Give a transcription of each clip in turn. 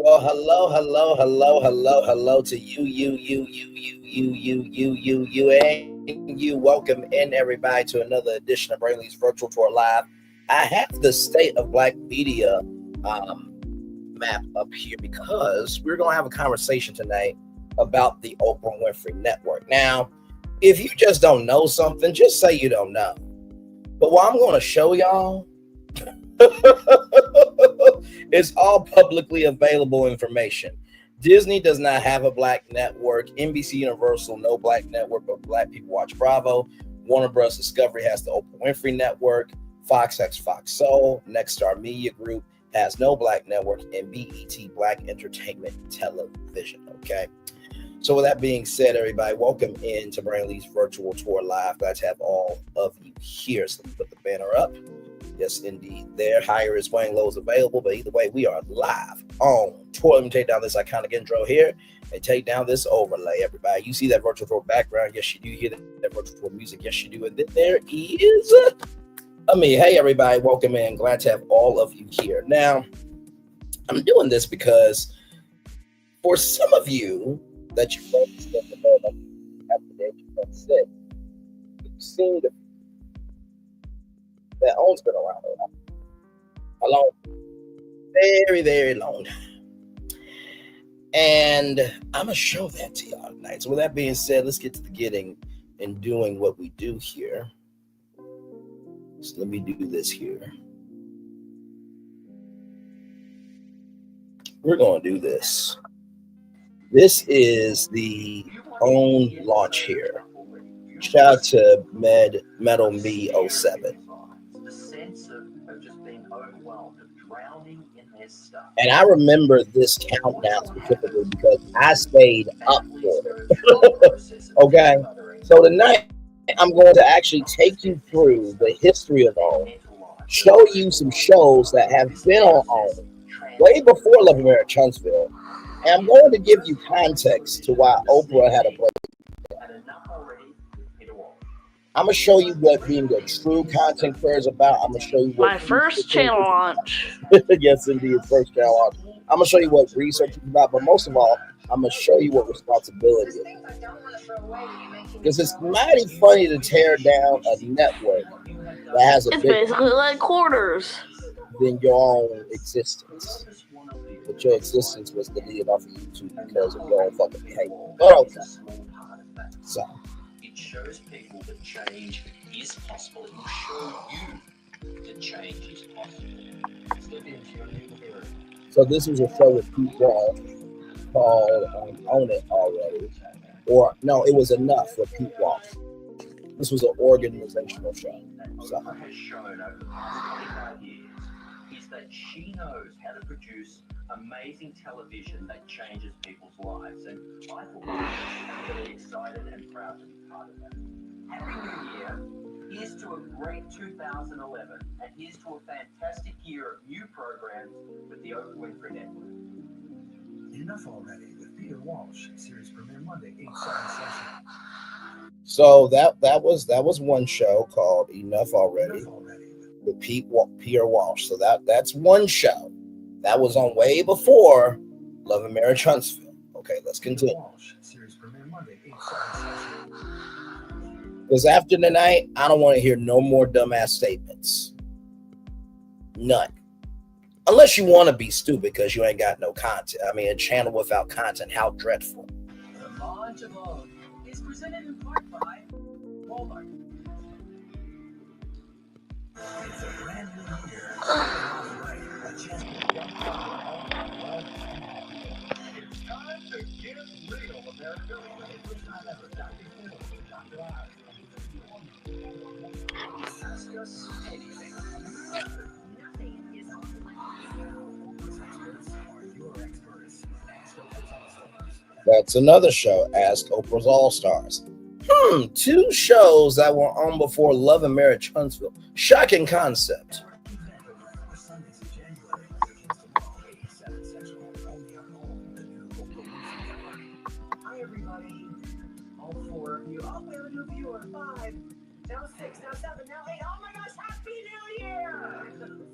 Well, hello to you. Welcome in, everybody, to another edition of Brainley's Virtual Tour Live. I have the state of Black media um, map up here because we're going to have a conversation tonight about the Oprah Winfrey Network. Now, if you just don't know something, just say you don't know. But what I'm going to show y'all it's all publicly available information. Disney does not have a black network. NBC Universal, no black network, but Black People Watch Bravo. Warner Bros. Discovery has the Oprah Winfrey Network. Fox X Fox Soul. Nexstar Media Group has no black network, and BET Black Entertainment Television. Okay. So with that being said, everybody, welcome into Brainley's Virtual Tour Live. Glad to have all of you here. So let me put the banner up. Yes, indeed. There, higher is Wayne Lowe's available, but either way, we are live on tour. Let me take down this iconic intro here and take down this overlay, everybody. You see that virtual tour background? Yes, you do. You hear that virtual tour music? Yes, you do. And then there is hey, everybody, welcome in. Glad to have all of you here. Now, I'm doing this because for some of you that you don't know after the age of 26, you've seen that owns been around a long, very, very long time. And I'm going to show that to y'all tonight. So with that being said, let's get to the getting and doing what we do here. So let me do this here. We're going to do this. This is the own launch here. Shout out to Metal Me 07. And I remember this countdown specifically because I stayed up for it. Okay. So tonight I'm going to actually take you through the history of OWN, show you some shows that have been on OWN way before Love and Marriage Huntsville. And I'm going to give you context to why Oprah had a break. I'm going to show you what being a true content creator is about. I'm going to show you what my first channel launch. Yes, indeed, first channel launch. I'm going to show you what research is about, but most of all, I'm going to show you what responsibility is. Because it's mighty funny to tear down a network that has a It's big basically like quarters than your own existence. But your existence was deleted off of YouTube because of your own fucking behavior. But okay. So. It shows people that change is possible. It will show you that change is possible. So this was a show with Pete Walsh called Own It Already. Or, no, it was Enough with Pete Walsh. This was an organizational show. So. Oprah has shown over the past 25 years is that she knows how to produce amazing television that changes people's lives. And I thought I'm really excited and proud to be part of that. Happy New Year. Here's to a great 2011, and here's to a fantastic year of new programs with the Oprah Winfrey Network. Enough Already with Peter Walsh. Series premiere Monday, 8/7 session. So that was one show called Enough Already with Peter Walsh. So that's one show that was on way before Love and Marriage Huntsville. Okay, let's continue. Series premiere Monday, 8/7 session. Because after tonight, I don't want to hear no more dumbass statements. None. Unless you want to be stupid because you ain't got no content. I mean, a channel without content, how dreadful. The launch of OWN is presented in part by Walmart. It's a brand new year. A chance to jump on It's time to get real, America. It's time ever. Dr. Phil, Dr. Oz. Ask us anything. Nothing is off limits. Your experts. Ask Oprah's All-Stars. That's another show, Ask Oprah's All-Stars. Two shows that were on before Love and Marriage Huntsville. Shocking concept. Hi, everybody. All four of you. Oh, we have a new viewer. 5, now 6, now 7, now 8. Oh my gosh, Happy New Year!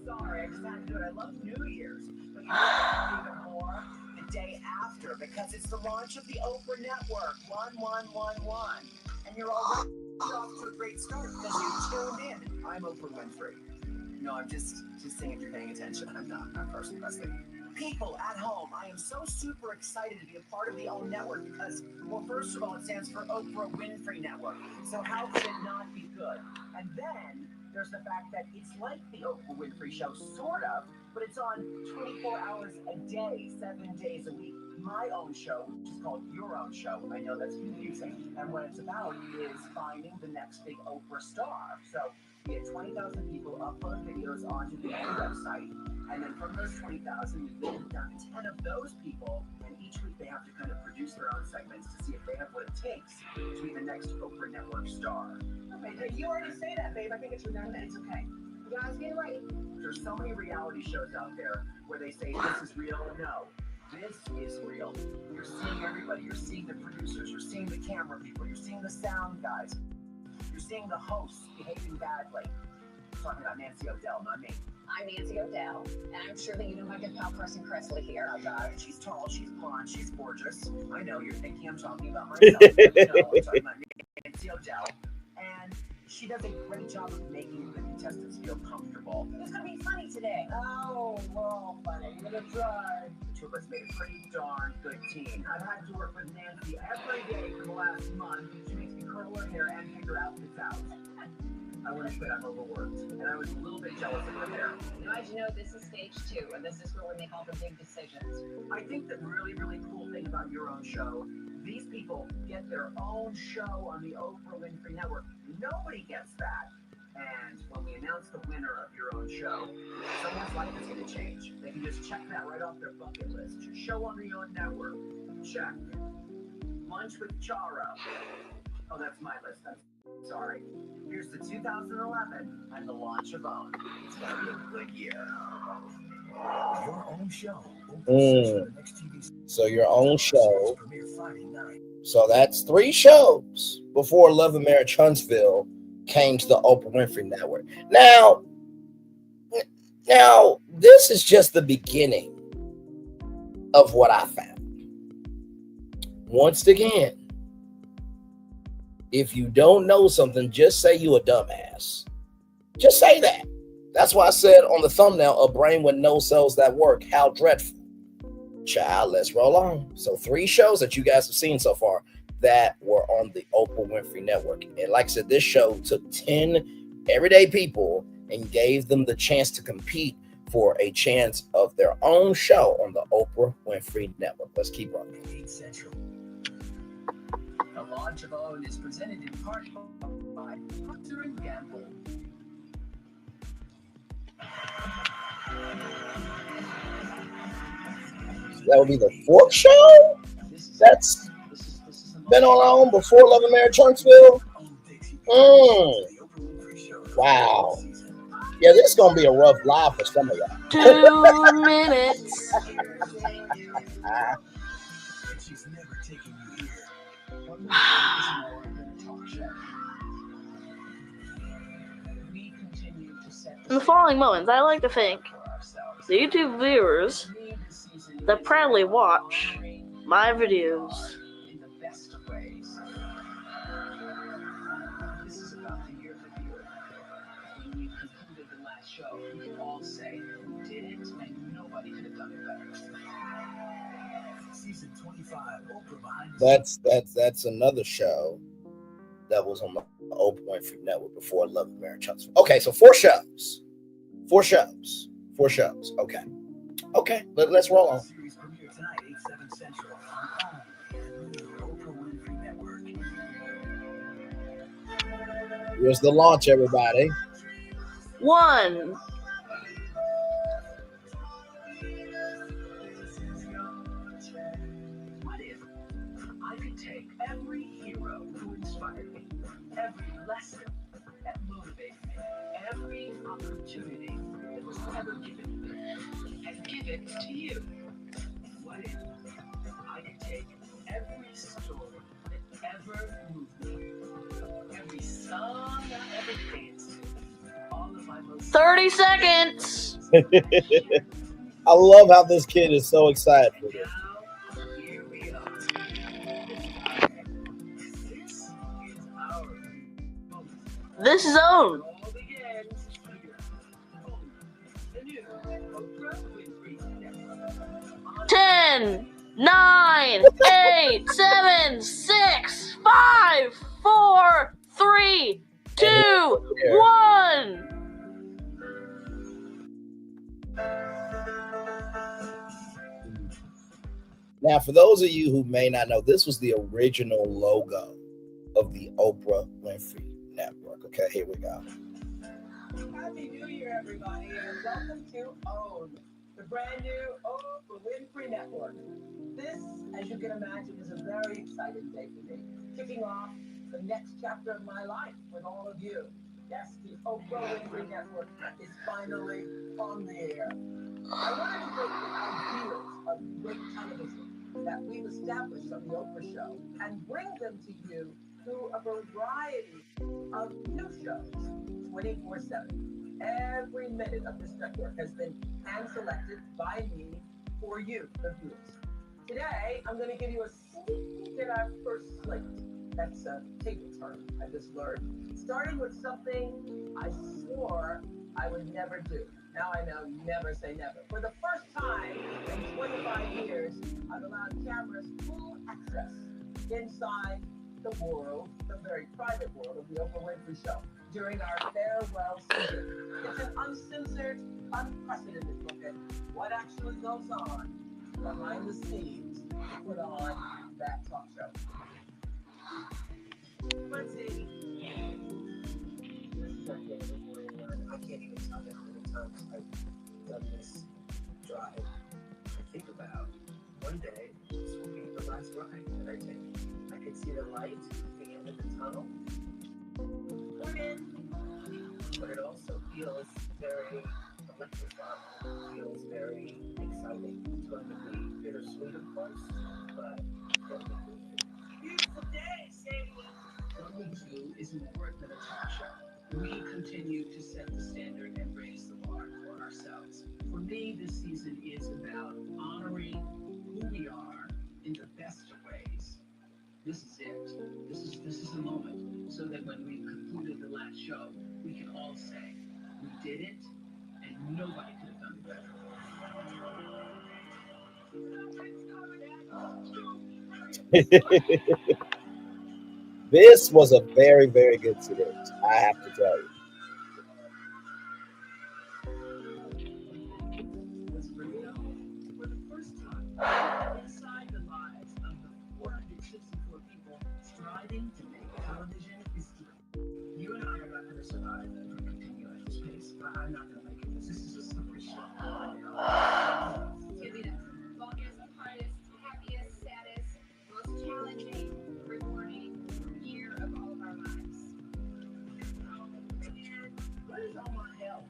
Sorry, I just had to do it. I love New Year's. But you know what I love even more? the day after because it's the launch of the Oprah Network. 1111. And you're already off to a great start because you tuned in. I'm Oprah Winfrey. No, I'm just saying if you're paying attention. I'm not. I'm personally wrestling. People at home, I am so super excited to be a part of the OWN network because, well, first of all, it stands for Oprah Winfrey Network. So how could it not be good? And then there's the fact that it's like the Oprah Winfrey Show, sort of, but it's on 24 hours a day, 7 days a week. My own show, which is called Your Own Show. I know that's confusing. And what it's about is finding the next big Oprah star. So we had 20,000 people upload videos onto the OWN website. And then from those 20,000, we limit down to 10 of those people. And each week they have to kind of produce their own segments to see if they have what it takes to be the next Oprah Network star. Okay, you already say that, babe. I think it's redundant. It's okay. You guys get it right. There's so many reality shows out there where they say this is real. No, this is real. You're seeing everybody. You're seeing the producers. You're seeing the camera people. You're seeing the sound guys. You're seeing the hosts behaving badly. I'm talking about Nancy O'Dell, not me. I'm Nancy O'Dell, and I'm sure that you know my good pal Carson Kressley here. I got it. She's tall, she's blonde, she's gorgeous. I know you're thinking I'm talking about myself. No, I'm talking about Nancy O'Dell. And she does a great job of making the contestants feel comfortable. It's gonna be funny today. Oh, well, funny. I'm gonna try. The two of us made a pretty darn good team. I've had to work with Nancy every day for the last month. She makes me curl her hair and pick her outfits out. I want to quit. I'm overworked, and I was a little bit jealous of her hair. Now, as you know, this is stage 2, and this is where we make all the big decisions. I think the really, really cool thing about Your Own Show, these people get their own show on the Oprah Winfrey Network. Nobody gets that. And when we announce the winner of Your Own Show, someone's life is going to change. They can just check that right off their bucket list. Show on the OWN network. Check. Lunch with Charo. Oh, that's my list. Sorry. Here's the 2011 and the launch of OWN. It's going to be a good year. Your Own Show. So Your Own Show. Premiere Friday night. So that's 3 shows before Love and Marriage Huntsville came to the Oprah Winfrey Network. Now, this is just the beginning of what I found. Once again, if you don't know something, just say you a dumbass. Just say that. That's why I said on the thumbnail, a brain with no cells that work. How dreadful. Child, let's roll on. So 3 shows that you guys have seen so far that were on the Oprah Winfrey Network. And like I said, this show took 10 everyday people and gave them the chance to compete for a chance of their own show on the Oprah Winfrey Network. Let's keep rolling. 8 Central. The launch of OWN is presented in part by Procter & Gamble. That would be the 4th show that's been on before Love and Marriage Huntsville. Wow. Yeah, this is going to be a rough life for some of y'all. 2 minutes. She's never taken you here. In the following moments, I like to thank the YouTube viewers that proudly watch my videos. In the best of ways. This is about the year of the viewer. When we concluded the last show, we could all say who did it, and nobody could have done it better. Season 25, Oprah behind the That's another show that was on the Oprah Winfrey Network before Love and Marriage Huntsville. Okay, so 4 shows. 4 shows. 4 shows. Okay. Let's roll on. series premiere tonight, 8/7 Central on OWN, the Oprah Winfrey Network. Here's the launch, everybody. 1. What if I could take every hero who inspired me, every lesson that motivated me, every opportunity that was ever given to me, and give it to you? What if I could take every story that ever moved me, every song I ever danced to, all of my most 30 seconds. I love how this kid is so excited for this. now This is own. It all begins here. The new Oprah Winfrey Network. 10, 9, 8, 7, 6, 5, 4, 3, 2, 1. Now, for those of you who may not know, this was the original logo of the Oprah Winfrey Network. Okay, here we go. Happy New Year, everybody, and welcome to OWN, the brand new Oprah Winfrey Network. This, as you can imagine, is a very exciting day for me, kicking off the next chapter of my life with all of you. Yes, the Oprah Winfrey Network is finally on the air. I wanted to take the ideas of great television that we've established on the Oprah Show and bring them to you through a variety of new shows, 24/7. Every minute of this network has been hand-selected by me for you, the viewers. Today, I'm going to give you a sneak peek at our first slate. That's a table term I just learned. Starting with something I swore I would never do. Now I know, never say never. For the first time in 25 years, I've allowed cameras full access inside the world, the very private world of the Oprah Winfrey Show during our farewell season. It's an uncensored, unprecedented look at what actually goes on behind the scenes to put on that talk show. Let's see. I can't even tell you how many times I've done this drive. I think about one day, this will be the last ride that I take. I can see the light at the end of the tunnel. But it also feels very electrifying. It feels very exciting. It's going to be bittersweet, of course, but definitely. Beautiful day, say what? What we do is more than a talk show. We continue to set the standard and raise the bar for ourselves. For me, this season is about honoring who we are in the best of ways. This is it. This is the moment, so that when we've concluded the last show, we can all say, we did it, and nobody could have done it better. This was a very, very good series, I have to tell you. For the first time, inside the lives of the 464 people striving to make television history. You and I are not going to survive if we continue at this pace. I'm not going to make it. This is a slippery slope. Give me that. Longest, hardest, happiest, saddest, most challenging, rewarding year of all of our lives. What is all my help?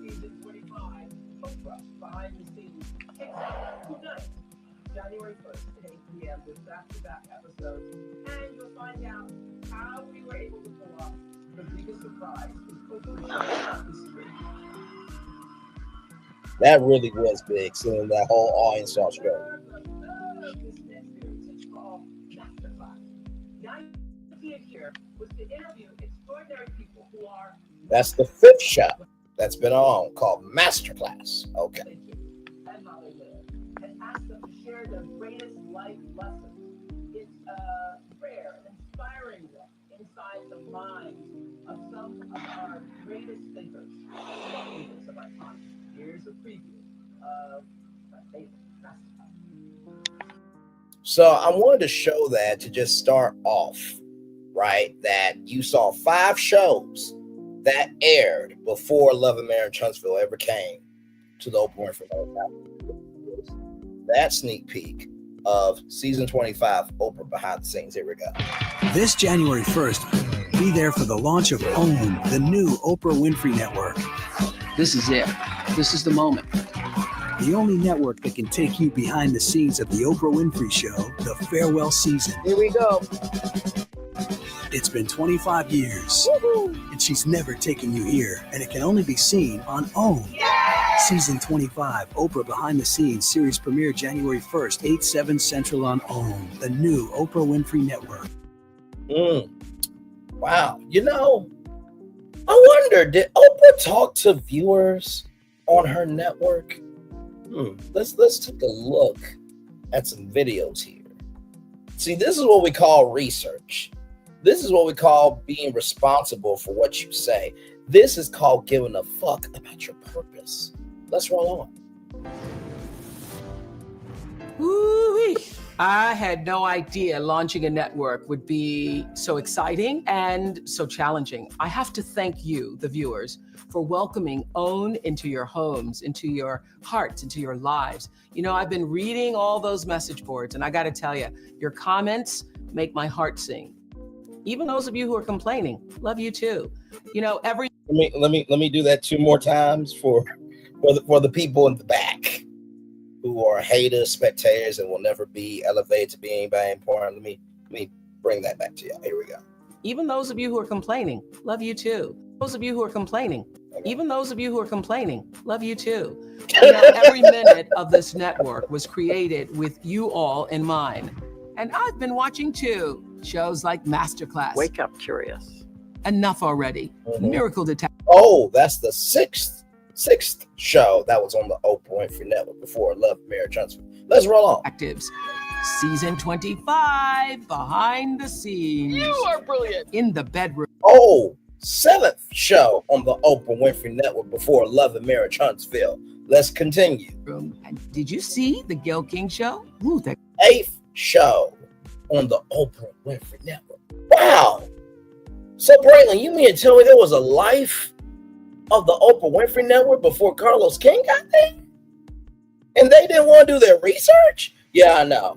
Season 25, Oprah, behind the scenes, kicks off tonight, January 1st at 8 p.m. with back-to-back episodes, and you'll find out how we were able to pull off the biggest surprise in Oprah history. That really was big, seeing that whole audience start struggling. This next series is called Masterclass. 90th year was to interview extraordinary people who are. That's the 5th show that's been on called Masterclass. Okay. And how they live, and ask them to share their greatest life lessons. It's rare and inspiring look inside the minds of some of our greatest thinkers, leaders of our time. Here's a preview of my favorite Masterclass. So I wanted to show that to just start off, right? That you saw 5 shows that aired before Love and Marriage Huntsville ever came to the Oprah Winfrey Network. That sneak peek of season 25, Oprah Behind the Scenes. Here we go. This January 1st, be there for the launch of OWN, the new Oprah Winfrey Network. This is it. This is the moment. The only network that can take you behind the scenes of the Oprah Winfrey Show, the farewell season. Here we go. It's been 25 years, and she's never taken you here, and it can only be seen on OWN. Season 25, Oprah Behind the Scenes, series premiere January 1st, 8/7 Central on OWN, the new Oprah Winfrey Network. Wow. You know, I wonder, did Oprah talk to viewers on her network? Let's take a look at some videos here. See, this is what we call research. This is what we call being responsible for what you say. This is called giving a fuck about your purpose. Let's roll on. Woo-wee. I had no idea launching a network would be so exciting and so challenging. I have to thank you, the viewers, for welcoming OWN into your homes, into your hearts, into your lives. You know, I've been reading all those message boards, and I got to tell you, your comments make my heart sing. Even those of you who are complaining, love you too. You know, let me do that 2 more times for the people in the back who are haters, spectators, and will never be elevated to be anybody important. Let me bring that back to you. Here we go. Even those of you who are complaining, love you too. Those of you who are complaining, even those of you who are complaining, love you too. You know, every minute of this network was created with you all in mind. And I've been watching too. Shows like Masterclass. Wake Up Curious. Enough Already. Miracle Detective. Oh, that's the sixth show that was on the Oprah Winfrey Network before Love, Marriage, Huntsville. Let's roll on. Actives. Season 25, Behind the Scenes. You are brilliant. In the Bedroom. Oh, 7th show on the Oprah Winfrey Network before Love and Marriage Huntsville. Let's continue. And did you see the Gayle King show? Ooh, 8th show on the Oprah Winfrey Network. Wow. So, Braylon, you mean to tell me there was a life of the Oprah Winfrey Network before Carlos King got there? And they didn't want to do their research? Yeah, I know,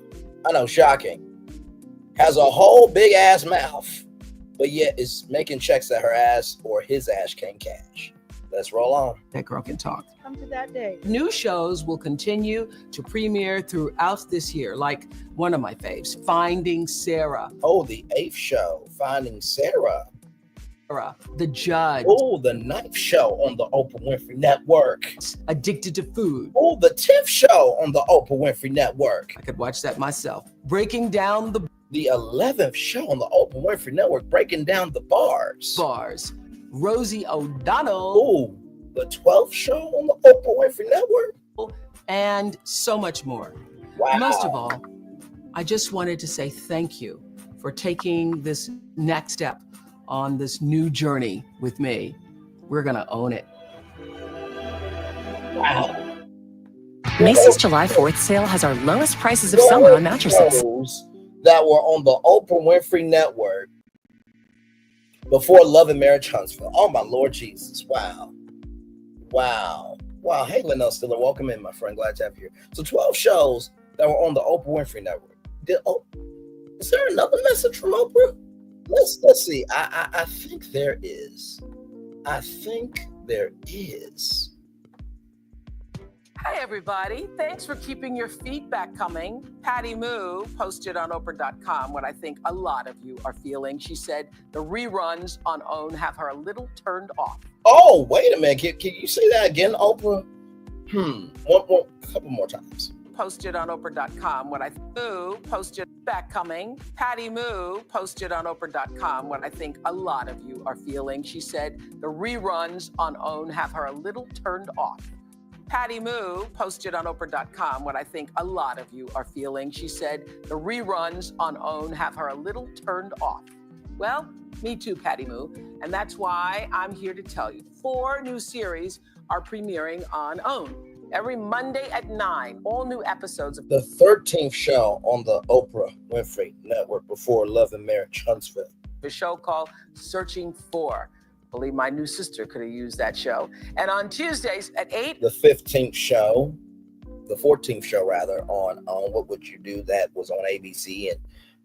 shocking. Has a whole big ass mouth, but yet is making checks that her ass or his ass can't cash. Let's roll on. That girl can talk. Come to that day. New shows will continue to premiere throughout this year, like one of my faves, Finding Sarah. Oh, the 8th show, Finding Sarah. The Judge. Oh, the 9th show on the Oprah Winfrey Network. Addicted to Food. Oh, the 10th show on the Oprah Winfrey Network. I could watch that myself. Breaking Down the 11th show on the Oprah Winfrey Network, Breaking Down the Bars. Rosie O'Donnell. Oh, the 12th show on the Oprah Winfrey Network. And so much more. Wow. Most of all, I just wanted to say thank you for taking this next step on this new journey with me. We're gonna own it. Wow. Macy's July 4th sale has our lowest prices of summer on mattresses. That were on the Oprah Winfrey Network before Love and Marriage Huntsville. Oh, my Lord Jesus. Wow. Hey, Linnell Stiller, welcome in, my friend. Glad to have you here. So 12 shows that were on the Oprah Winfrey Network. Is there another message from Oprah? Let's see. I think there is. Hi, everybody. Thanks for keeping your feedback coming. Patty Moo posted on Oprah.com what I think a lot of you are feeling. She said the reruns on OWN have her a little turned off. Oh, wait a minute. Can you say that again, Oprah? A couple more times. Posted on Oprah.com what I posted back coming. Patty Moo posted on Oprah.com what I think a lot of you are feeling. She said the reruns on OWN have her a little turned off. Patty Moo posted on Oprah.com what I think a lot of you are feeling. She said the reruns on OWN have her a little turned off. Well, me too, Patty Moo. And that's why I'm here to tell you 4 new series are premiering on OWN. Every Monday at 9, all new episodes of the 13th show on the Oprah Winfrey Network before Love and Marriage Huntsville. A show called Searching For. I believe my new sister could have used that show. And on Tuesdays at 8, the 14th show on What Would You Do? That was on ABC, and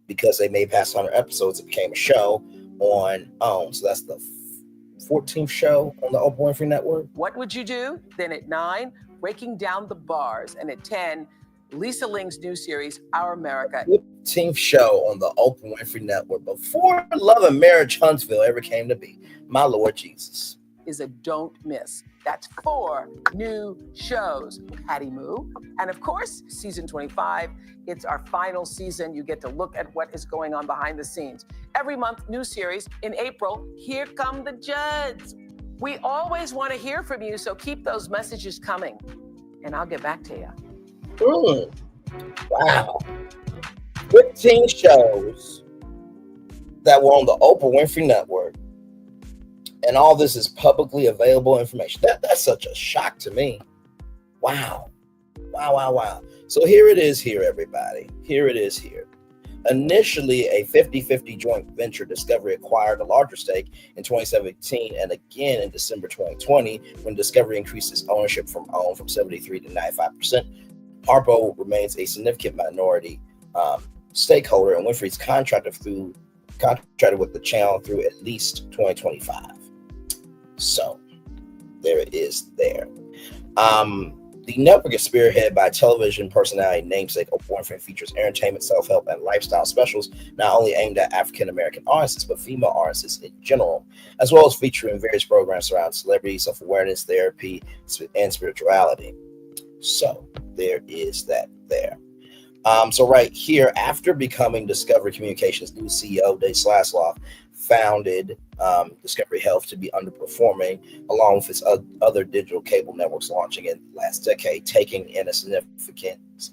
because they made past 100 episodes, it became a show on OWN. So that's the 14th show on the Oprah Winfrey Network. What Would You Do? Then at 9, Breaking Down the Bars, and at 10, Lisa Ling's new series, Our America. 15th show on the Oprah Winfrey Network before Love and Marriage Huntsville ever came to be. My Lord Jesus. Is a don't miss. That's 4 new shows. Patty Moo. And of course, season 25. It's our final season. You get to look at what is going on behind the scenes. Every month, new series. In April, Here Come the Judds. We always want to hear from you, so keep those messages coming. And I'll get back to you. Wow. 15 shows that were on the Oprah Winfrey Network. And all this is publicly available information. That's such a shock to me. Wow. So here it is here, everybody. Here it is here. Initially, a 50-50 joint venture, Discovery acquired a larger stake in 2017 and again in December 2020 when Discovery increased its ownership from 73 to 95%. Harpo remains a significant minority stakeholder, and Winfrey's contracted with the channel through at least 2025. So there it is there. The network is spearheaded by television personality namesake Oprah Winfrey and features entertainment, self-help, and lifestyle specials not only aimed at African-American audiences, but female audiences in general, as well as featuring various programs around celebrity, self-awareness, therapy, and spirituality. So there is that there. So right here, after becoming Discovery Communications' new CEO, Dave Slasloff founded Discovery Health to be underperforming, along with its other digital cable networks launching in the last decade, taking in a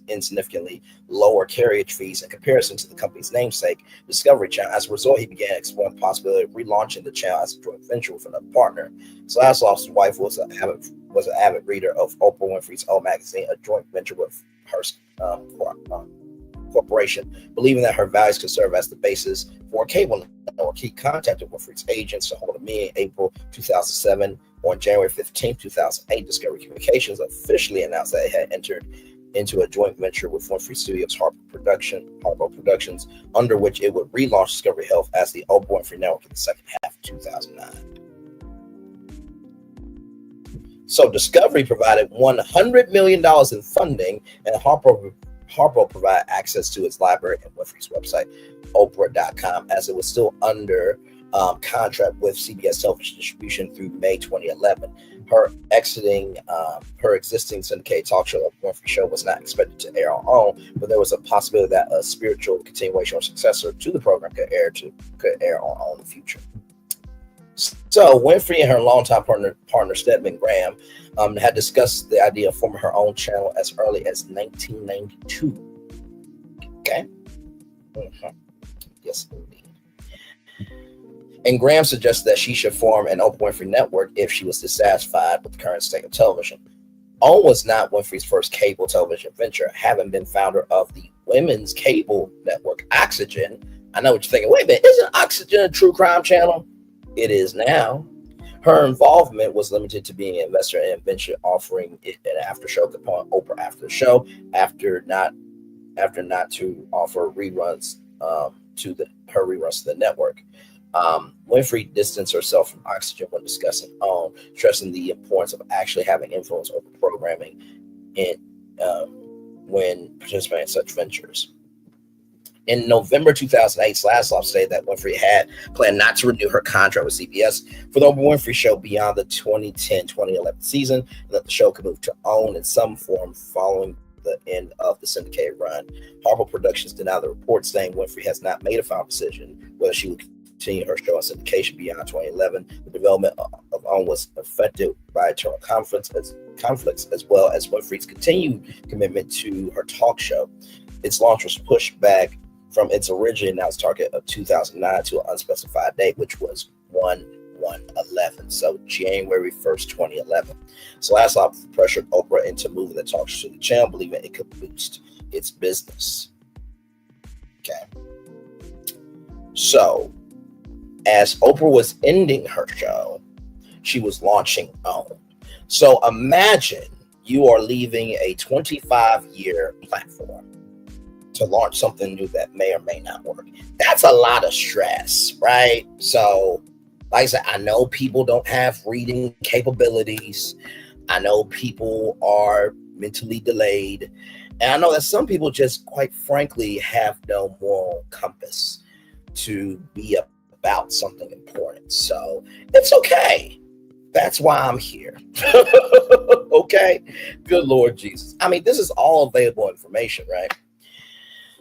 insignificantly lower carriage fees in comparison to the company's namesake, Discovery Channel. As a result, he began exploring the possibility of relaunching the channel as a joint venture with another partner. Slasloff's wife was an avid reader of Oprah Winfrey's own magazine, a joint venture with her corporation, believing that her values could serve as the basis for a cable network. He contacted Winfrey's agents to hold a meeting in April 2007. On January 15, 2008, Discovery Communications officially announced that it had entered into a joint venture with Winfrey Studios' Harpo Productions, under which it would relaunch Discovery Health as the Oprah Winfrey Network in the second half of 2009. So Discovery provided $100 million in funding, and Harpo provided access to its library and Winfrey's website, Oprah.com, as it was still under contract with CBS Television Distribution through May 2011. Her existing syndicated talk show, The Winfrey Show, was not expected to air on OWN, but there was a possibility that a spiritual continuation or successor to the program could air on OWN in the future. So Winfrey and her longtime partner Stedman Graham had discussed the idea of forming her own channel as early as 1992. Okay. Yes, indeed. And Graham suggested that she should form an Oprah Winfrey Network if she was dissatisfied with the current state of television. OWN was not Winfrey's first cable television venture, having been founder of the women's cable network Oxygen. I know what you're thinking. Wait a minute, isn't Oxygen a true crime channel? It is now. Her involvement was limited to being an investor in a venture offering it an after-show component, Oprah After the Show, after not to offer reruns to the network. Winfrey distanced herself from Oxygen when discussing OWN, stressing the importance of actually having influence over programming when participating in such ventures. In November 2008, Slasloff stated that Winfrey had planned not to renew her contract with CBS for the Oprah Winfrey Show beyond the 2010-2011 season, and that the show could move to OWN in some form following the end of the syndicated run. Harpo Productions denied the report, saying Winfrey has not made a final decision whether she would continue her show on syndication beyond 2011. The development of OWN was affected by internal conflicts as well as Winfrey's continued commitment to her talk show. Its launch was pushed back from its originally announced target of 2009 to an unspecified date, which was 1/1/11, so January 1st, 2011. So Slasloff pressured Oprah into moving the talk show to the channel, believing it could boost its business. Okay. So, as Oprah was ending her show, she was launching OWN. So imagine you are leaving a 25-year platform to launch something new that may or may not work. That's a lot of stress, right? So, like I said, I know people don't have reading capabilities. I know people are mentally delayed. And I know that some people just, quite frankly, have no moral compass to be about something important. So it's okay. That's why I'm here. Okay? Good Lord Jesus. I mean, this is all available information, right?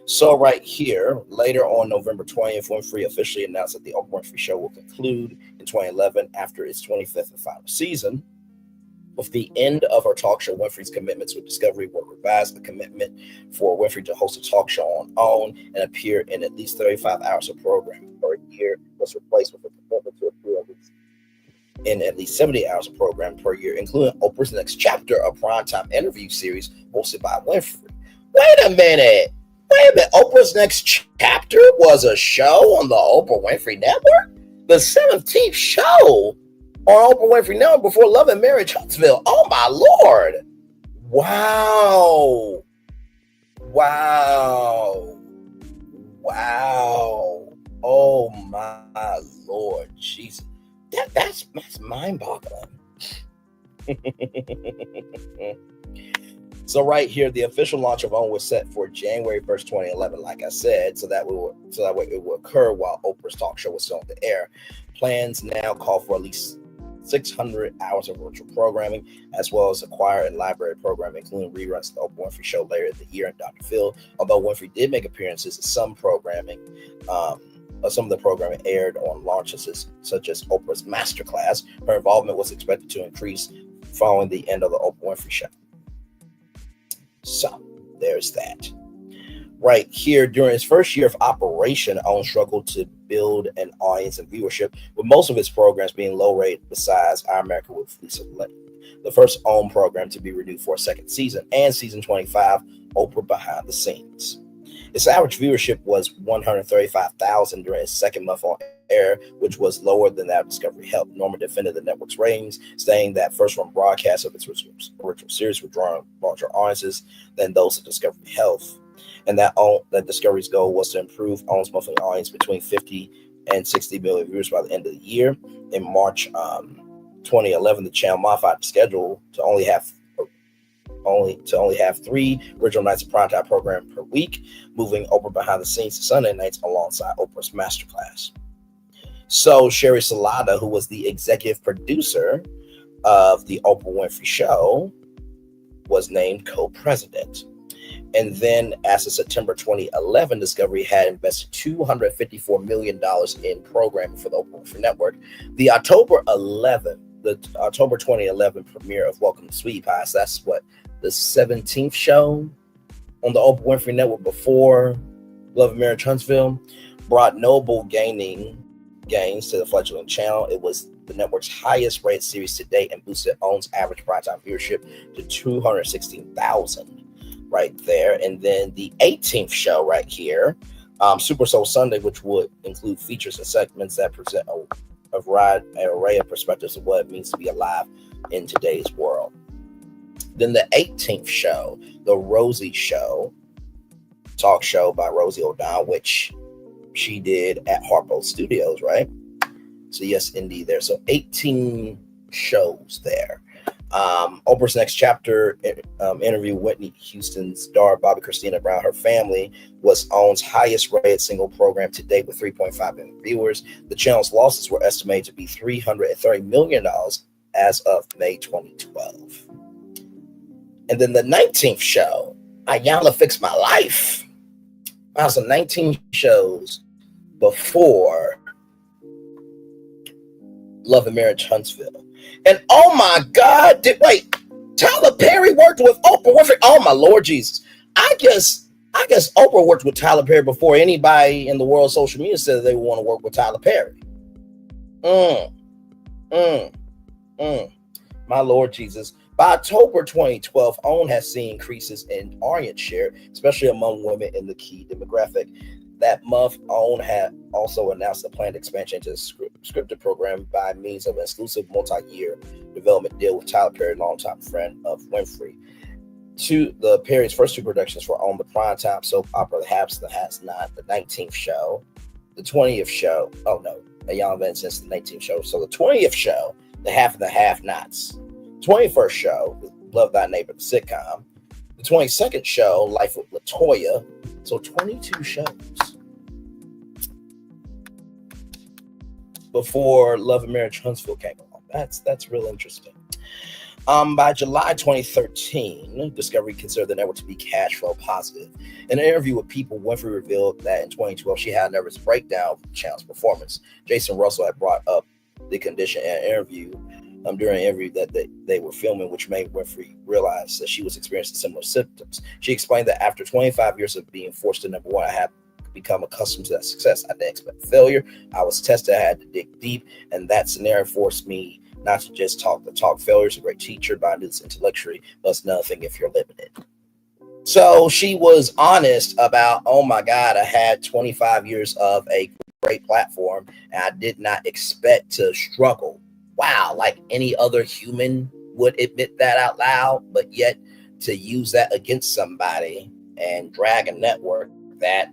So right here, later on November 20th, Winfrey officially announced that the Oprah Winfrey Show will conclude in 2011 after its 25th and final season. With the end of her talk show, Winfrey's commitments with Discovery were revised. The commitment for Winfrey to host a talk show on OWN and appear in at least 35 hours of programming per year was replaced with a commitment to appear in at least 70 hours of programming per year, including Oprah's Next Chapter, a primetime interview series hosted by Winfrey. Wait a minute. Oprah's Next Chapter was a show on the Oprah Winfrey Network? The 17th show on Oprah Winfrey Network before Love and Marriage Huntsville. Oh my Lord. Wow. Oh my Lord Jesus. That's mind-boggling. So right here, the official launch of OWN was set for January 1st, 2011, like I said, so that way it will occur while Oprah's talk show was still on the air. Plans now call for at least 600 hours of virtual programming, as well as acquired and library programming, including reruns of the Oprah Winfrey Show later in the year and Dr. Phil. Although Winfrey did make appearances in some programming, some of the programming aired on launches such as Oprah's Masterclass. Her involvement was expected to increase following the end of the Oprah Winfrey Show. So there's that. Right here, during its first year of operation, OWN struggled to build an audience and viewership, with most of its programs being low rated besides Our America with Lisa Lane, the first OWN program to be renewed for a second season, and season 25, Oprah Behind the Scenes. Its average viewership was 135,000 during its second month on air, which was lower than that of Discovery Health. Norman defended the network's ratings, saying that first-run broadcasts of its original series were drawing larger audiences than those of Discovery Health, and that Discovery's goal was to improve OWN's monthly audience between 50 and 60 million viewers by the end of the year. In March 2011, the channel modified the schedule to only have 3 original nights of primetime program per week, moving Oprah Behind the Scenes to Sunday nights alongside Oprah's Masterclass. So Sherry Salata, who was the executive producer of the Oprah Winfrey Show, was named co-president. And then as of September 2011, Discovery had invested $254 million in programming for the Oprah Winfrey Network. The October 2011 premiere of Welcome to Sweetie Pie, so that's the 17th show on the Oprah Winfrey Network before Love and Marriage Huntsville, brought notable gains to the fledgling channel. It was the network's highest rated series to date and boosted OWN's average primetime viewership to 216,000 right there. And then the 18th show right here, Super Soul Sunday, which would include features and segments that present an array of perspectives of what it means to be alive in today's world. Then the 18th show, The Rosie Show, talk show by Rosie O'Donnell, which she did at Harpo Studios, right? So yes, indeed, there. So 18 shows there. Oprah's Next Chapter interview Whitney Houston's daughter, Bobby Christina Brown. Her family was OWN's highest rated single program to date with 3.5 million viewers. The channel's losses were estimated to be $330 million as of May 2012. And then the 19th show, Ayanna Fixed My Life. Wow, so 19 shows before Love and Marriage Huntsville. And oh my God, Tyler Perry worked with Oprah Winfrey. Oh my Lord Jesus. I guess Oprah worked with Tyler Perry before anybody in the world of social media said they would want to work with Tyler Perry. My Lord Jesus. By October 2012, OWN has seen increases in audience share, especially among women in the key demographic. That month, OWN had also announced a planned expansion to the scripted program by means of an exclusive multi-year development deal with Tyler Perry, longtime friend of Winfrey. The Perry's first 2 productions were on the primetime soap opera The Haves, The Has Not, the 19th show, the 20th show. Oh no, Ayanna been since the 19th show. So the 20th show, The Half and the Have Nots. 21st show, Love Thy Neighbor, the sitcom. The 22nd show, Life with LaToya. So 22 shows before Love and Marriage Huntsville came along. That's real interesting. By July 2013, Discovery considered the network to be cash flow positive. In an interview with People, Winfrey revealed that in 2012, she had a nervous breakdown of the channel's performance. Jason Russell had brought up the condition in an interview during an interview that they were filming, which made Winfrey realize that she was experiencing similar symptoms. She explained that after 25 years of being forced to number one, I have become accustomed to that success. I didn't expect failure. I was tested. I had to dig deep, and that scenario forced me not to just talk the talk. Failure is a great teacher, but I do this intellectually. But it's another thing if you're living it. So she was honest about, oh my God, I had 25 years of a great platform, and I did not expect to struggle. Wow, like any other human would admit that out loud, but yet to use that against somebody and drag a network that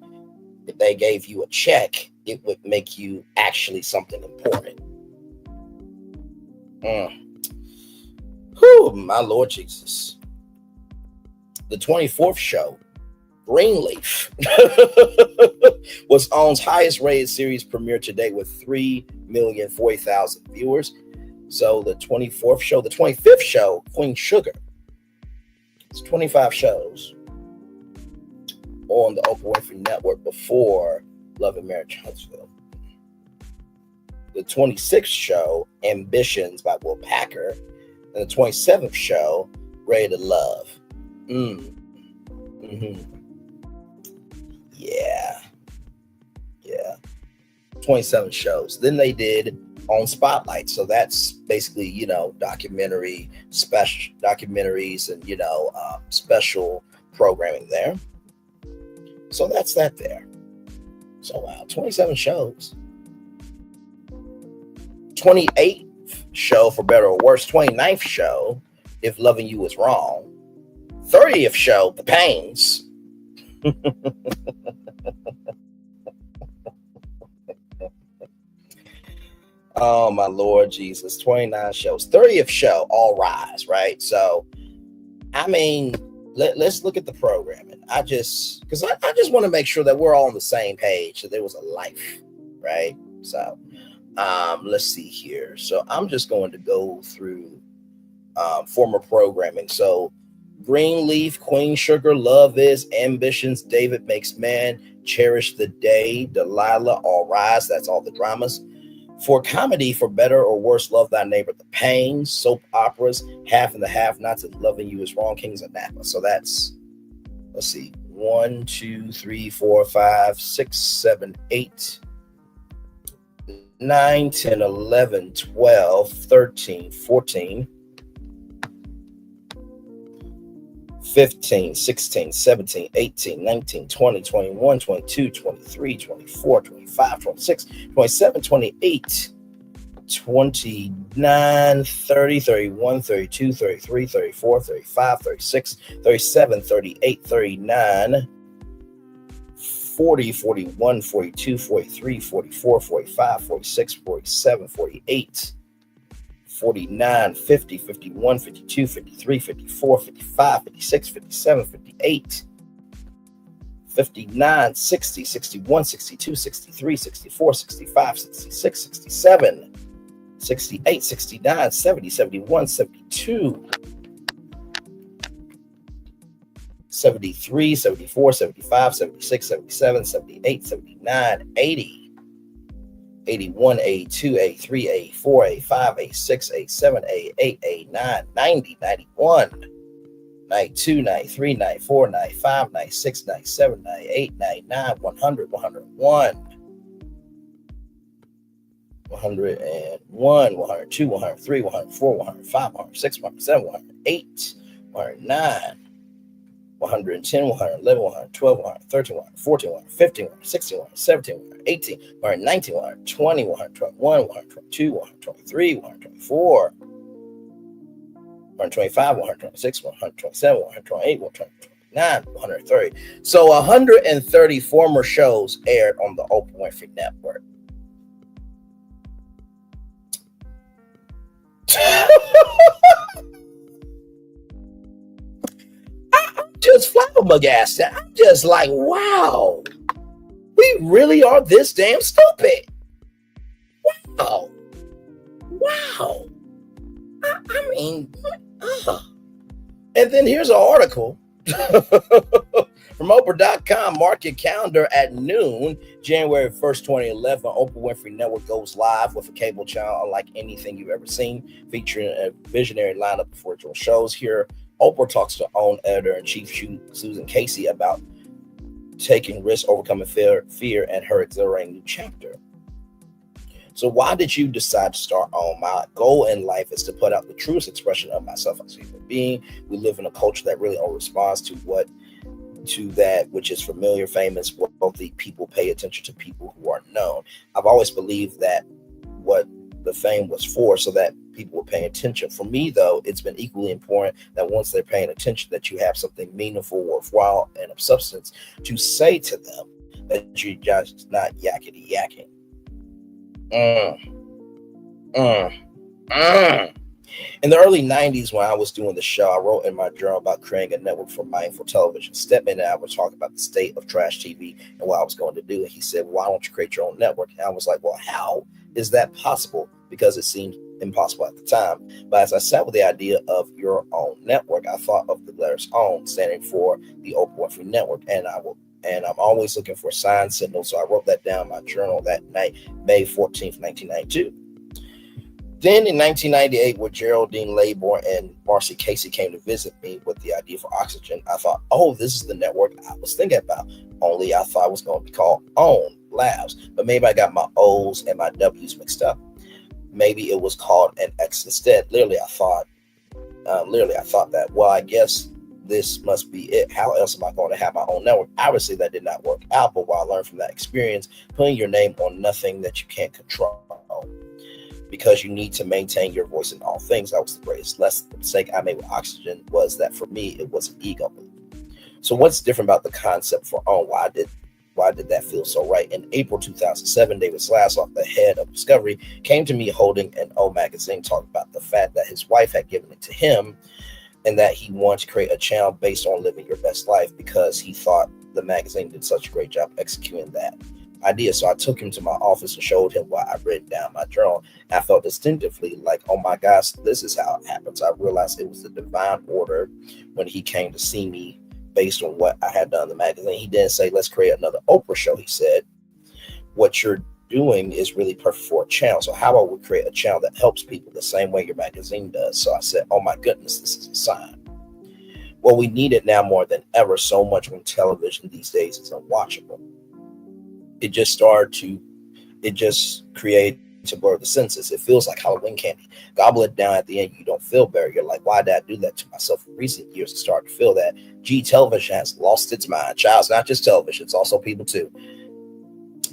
if they gave you a check, it would make you actually something important. Whew, my Lord Jesus. The 24th show, Greenleaf, was OWN's highest rated series premiere today with 3,040,000 viewers. So the 24th show, the 25th show, Queen Sugar. It's 25 shows on the Oprah Winfrey Network before Love and Marriage Huntsville. The 26th show, Ambitions by Will Packer. And the 27th show, Ready to Love. Yeah. 27 shows. Then they did on Spotlight. So that's basically, documentaries and, special programming there. So that's that there. So wow, 27 shows. 28th show, For Better or Worse. 29th show, If Loving You Is Wrong. 30th show, The Pains. Oh my Lord Jesus, 29 shows. 30th show, All Rise, right? So, I mean, let's look at the programming. I just want to make sure that we're all on the same page, that there was a life, right? So, let's see here. So I'm just going to go through former programming. So Greenleaf, Queen Sugar, Love Is, Ambitions, David Makes Man, Cherish the Day, Delilah, All Rise. That's all the dramas. For comedy, For Better or Worse, Love Thy Neighbor, The Pains, soap operas, Half and the Half, Not to Loving You Is Wrong, Kings of Napa. So that's, let's see, 1, 2, 3, 4, 5, 6, 7, 8, 9, 10, 11, 12, 13, 14, 15, 16, 17, 18, 19, 20, 21, 22, 23, 24, 25, 26, 27, 28, 29, 30, 31, 32, 33, 34, 35, 36, 37, 38, 39, 40, 41, 42, 43, 44, 45, 46, 47, 48, 49, 50, 51, 52, 53, 54, 55, 56, 57, 58, 59, 60, 61, 62, 63, 64, 65, 66, 67, 68, 69, 70, 71, 72, 73, 74, 75, 76, 77, 78, 79, 80, 81, 82, 83, 84, 85, 86, 87, 88, 89, 90, 91, 92, 93, 94, 95, 96, 97, 98, 99, 100, 101, 101, 102, 103, 104, 105, 106, 107, 108, 109, 110, 111, 112, 113, 114, 115, 116, 117, 118, 119, 120, 121, 122, 123, 124, 125, 126, 127, 128, 129, 130. So 130 former shows aired on the Oprah Winfrey Network. was flabbergasted. I'm just like, wow, we really are this damn stupid. Wow. Wow. I mean, and then here's an article from Oprah.com. Mark your calendar at noon, January 1st, 2011. Oprah Winfrey Network goes live with a cable channel unlike anything you've ever seen, featuring a visionary lineup of virtual shows. Here, Oprah talks to her own editor-in-chief, Susan Casey, about taking risks, overcoming fear, and her exhilarating new chapter. So why did you decide to start On? My goal in life is to put out the truest expression of myself as a human being. We live in a culture that really only responds to that which is familiar, famous, wealthy. People pay attention to people who are known. I've always believed that what the fame was for, so that people were paying attention. For me, though, it's been equally important that once they're paying attention, that you have something meaningful, worthwhile, and of substance to say to them, that you're just not yakety yakking. In the early 90s, when I was doing the show, I wrote in my journal about creating a network for mindful television. Stepman and I were talking about the state of trash TV and what I was going to do. And he said, why don't you create your own network? And I was like, well, how is that possible? Because it seemed impossible at the time. But as I sat with the idea of your own network, I thought of the letters OWN, standing for the Oprah Winfrey Network. And I'm always looking for sign signals. So I wrote that down in my journal that night, May 14th, 1992. Then in 1998, when Geraldine Laybourne and Marcy Casey came to visit me with the idea for Oxygen, I thought, oh, this is the network I was thinking about. Only I thought it was going to be called OWN Labs. But maybe I got my O's and my W's mixed up. Maybe it was called an X instead. Literally, I thought that, well, I guess this must be it. How else am I going to have my own network? Obviously, that did not work out. But what I learned from that experience, putting your name on nothing that you can't control, because you need to maintain your voice in all things. That was the greatest lesson. The mistake I made with Oxygen was that for me, it was an ego move. So what's different about the concept for OWN? Why did that feel so right? In April 2007, David Slassoff, the head of Discovery, came to me holding an O magazine, talking about the fact that his wife had given it to him and that he wanted to create a channel based on living your best life, because he thought the magazine did such a great job executing that idea. So I took him to my office and showed him what I'd written down in my journal. I felt distinctively like, oh my gosh, this is how it happens. I realized it was the divine order when he came to see me based on what I had done in the magazine. He didn't say, let's create another Oprah show. He said, what you're doing is really perfect for a channel. So how about we create a channel that helps people the same way your magazine does? So I said, oh my goodness, this is a sign. Well, we need it now more than ever. So much on television these days is unwatchable. It just created to blur the senses. It feels like Halloween candy. Gobble it down at the end, you don't feel better. You're like, why did I do that to myself? In recent years, I started to feel that. Television has lost its mind. Child, it's not just television, it's also people too.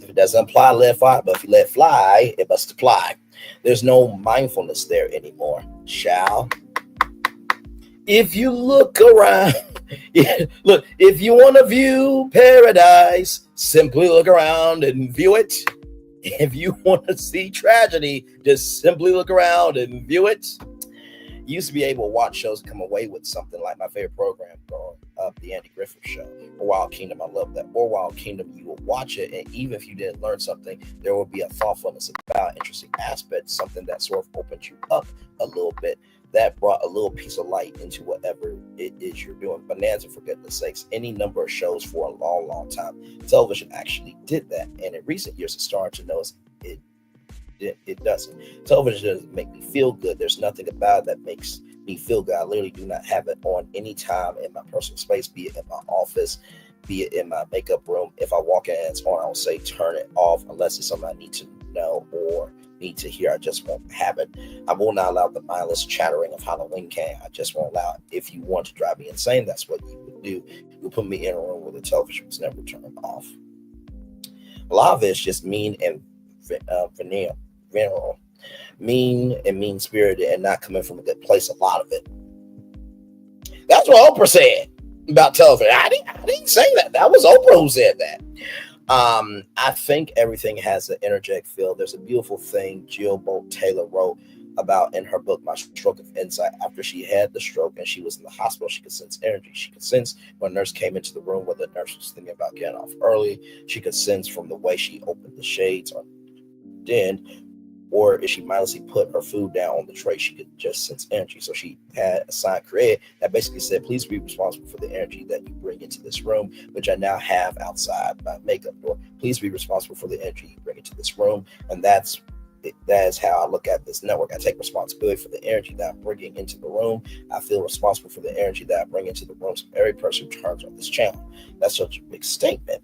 If it doesn't apply, let it fly. But if you let it fly, it must apply. There's no mindfulness there anymore. Child, if you look around, look, if you want to view paradise, simply look around and view it. If you want to see tragedy, just simply look around and view it. You used to be able to watch shows and come away with something like my favorite program growing up, The Andy Griffith Show, or Wild Kingdom. I love that. Or Wild Kingdom, you would watch it, and even if you didn't learn something, there would be a thoughtfulness about interesting aspects, something that sort of opened you up a little bit, that brought a little piece of light into whatever it is you're doing. Bonanza, for goodness sakes, any number of shows for a long, long time. Television actually did that, and in recent years, it started to notice it doesn't. Television doesn't make me feel good. There's nothing about it that makes me feel good. I literally do not have it on any time in my personal space, be it in my office, be it in my makeup room. If I walk in and it's on, I'll say turn it off unless it's something I need to know or need to hear. I just won't have it. I will not allow the mindless chattering of Halloween candy. I just won't allow it. If you want to drive me insane, that's what you would do. You put me in a room where the television was never turned off. A lot of it's just mean and venereal, mean and mean-spirited, and not coming from a good place. A lot of it. That's what Oprah said about television. I didn't say that. That was Oprah who said that. I think everything has an energetic feel. There's a beautiful thing Jill Bolt Taylor wrote about in her book, My Stroke of Insight. After she had the stroke and she was in the hospital, she could sense energy. She could sense when a nurse came into the room where the nurse was thinking about getting off early. She could sense from the way she opened the shades or did, or if she mindlessly put her food down on the tray, she could just sense energy. So she had a sign created that basically said, please be responsible for the energy that you bring into this room, which I now have outside my makeup door. Please be responsible for the energy you bring into this room. And that is how I look at this network. I take responsibility for the energy that I'm bringing into the room. I feel responsible for the energy that I bring into the room. So every person who turns on this channel, that's such a big statement.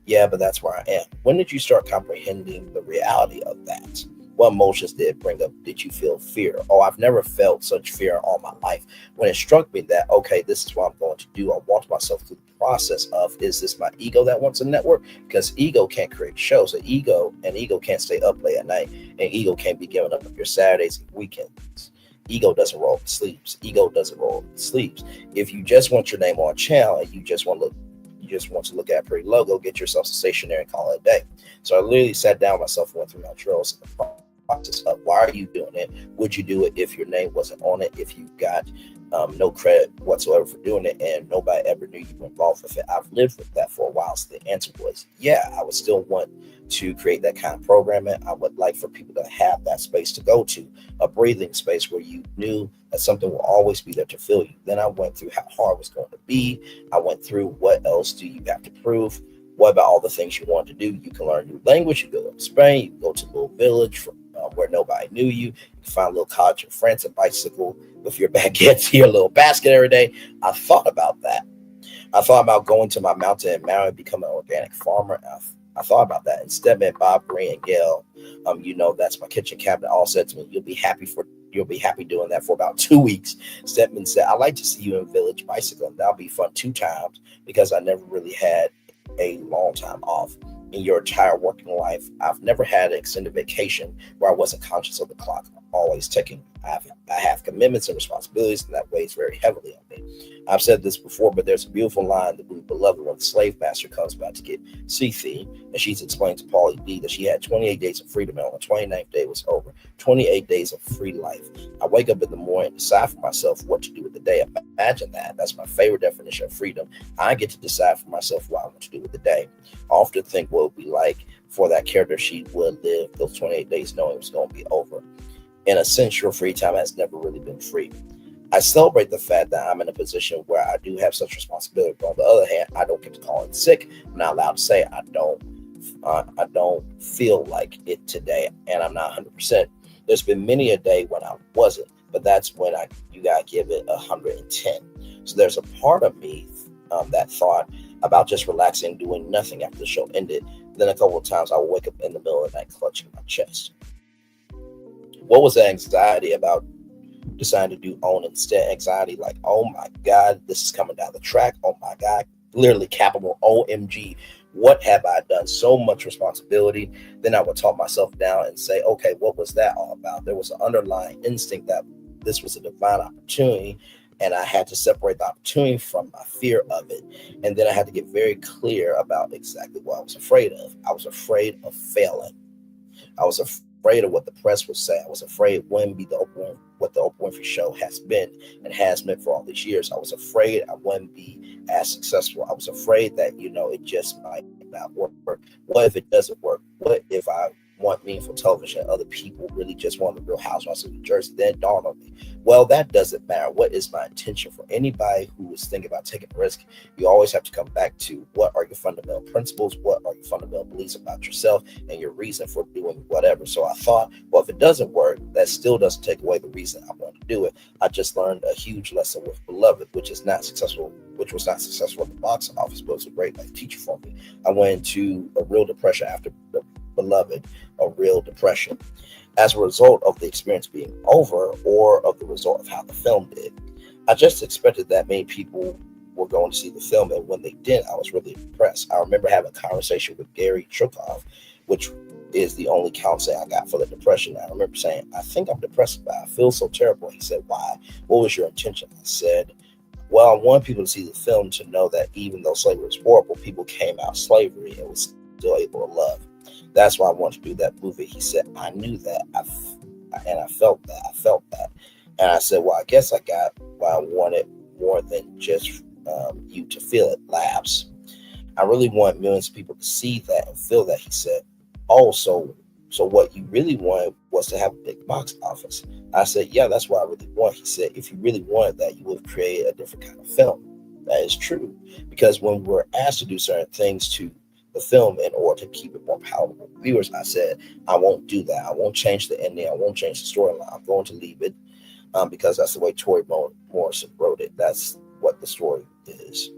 Yeah, but that's where I am. When did you start comprehending the reality of that? What emotions did it bring up? Did you feel fear? Oh, I've never felt such fear all my life. When it struck me that, okay, this is what I'm going to do, I walked myself through the process of, is this my ego that wants a network? Because ego can't create shows. An ego can't stay up late at night, and ego can't be giving up your Saturdays and weekends. Ego doesn't roll up sleeves. Ego doesn't roll up sleeves. If you just want your name on a channel and you just want to look at a pretty logo, get yourself some stationery and call it a day. So I literally sat down myself and went through my drills and the process of why are you doing it? Would you do it if your name wasn't on it? If you got no credit whatsoever for doing it and nobody ever knew you were involved with it? I've lived with that for a while. So the answer was, yeah, I would still want to create that kind of programming. I would like for people to have that space to go to, a breathing space where you knew that something will always be there to fill you. Then I went through how hard it was going to be. I went through what else do you have to prove? What about all the things you want to do? You can learn a new language. You go to Spain. You can go to a little village where nobody knew you. You can find a little cottage in France, a bicycle with your baguette to your little basket every day. I thought about that. I thought about going to my mountain and mountain and becoming an organic farmer. I thought about that. And Stedman, Bob Green, and Gail, that's my kitchen cabinet, all said to me, you'll be happy doing that for about 2 weeks. Stedman said, I'd like to see you in Village bicycling. That'll be fun 2 times because I never really had a long time off in your entire working life. I've never had an extended vacation where I wasn't conscious of the clock. I'm always ticking. I have commitments and responsibilities, and that weighs very heavily on me. I've said this before, but there's a beautiful line in the movie Beloved when the slave master comes back to get Cethi, and she's explained to Paulie D that she had 28 days of freedom, and on the 29th day was over. 28 days of free life. I wake up in the morning and decide for myself what to do with the day. Imagine that. That's my favorite definition of freedom. I get to decide for myself what I want to do with the day. I often think what it would be like for that character. She would live those 28 days knowing it was going to be over. In a sense, your free time has never really been free. I celebrate the fact that I'm in a position where I do have such responsibility, but on the other hand, I don't get to call in sick. I'm not allowed to say I don't feel like it today, and I'm not 100%. There's been many a day when I wasn't, but that's when you gotta give it 110. So there's a part of me that thought about just relaxing, doing nothing after the show ended. Then a couple of times I would wake up in the middle of the night clutching my chest. What was the anxiety about deciding to do OWN instead? Anxiety like, oh my God, this is coming down the track. Oh my God, literally capital OMG. What have I done? So much responsibility. Then I would talk myself down and say, okay, what was that all about? There was an underlying instinct that this was a divine opportunity, and I had to separate the opportunity from my fear of it. And then I had to get very clear about exactly what I was afraid of. I was afraid of failing. I was afraid of what the press would say. I was afraid it wouldn't be what the Oprah Winfrey Show has been and has been for all these years. I was afraid I wouldn't be as successful. I was afraid that, it just might not work. What if it doesn't work? What if I want meaningful television and other people really just want the Real Housewives of New Jersey? Then it dawned on me, well, that doesn't matter. What is my intention? For anybody who is thinking about taking a risk, you always have to come back to what are your fundamental principles, what are your fundamental beliefs about yourself, and your reason for doing whatever. So I thought, well, if it doesn't work, that still doesn't take away the reason I want to do it. I just learned a huge lesson with Beloved, which was not successful in the box office, but it was a great life teacher for me. I went into a real depression after Beloved, a real depression, as a result of the experience being over or of the result of how the film did. I just expected that many people were going to see the film, and when they did, I was really depressed. I remember having a conversation with Gary Trukov, which is the only counseling I got for the depression. I remember saying, I think I'm depressed, but I feel so terrible. He said, why? What was your intention? I said, well, I want people to see the film to know that even though slavery was horrible, people came out of slavery and was still able to love. That's why I wanted to do that movie. He said, I knew that. And I felt that. And I said, well, I guess I got what I wanted more than just you to feel it, Labs. I really want millions of people to see that and feel that, he said. Oh, so what you really wanted was to have a big box office. I said, yeah, that's what I really want. He said, if you really wanted that, you would have created a different kind of film. That is true. Because when we're asked to do certain things to the film in order to keep it more palatable to viewers, I said, I won't do that. I won't change the ending. I won't change the storyline. I'm going to leave it because that's the way Tori Morrison wrote it. That's what the story is.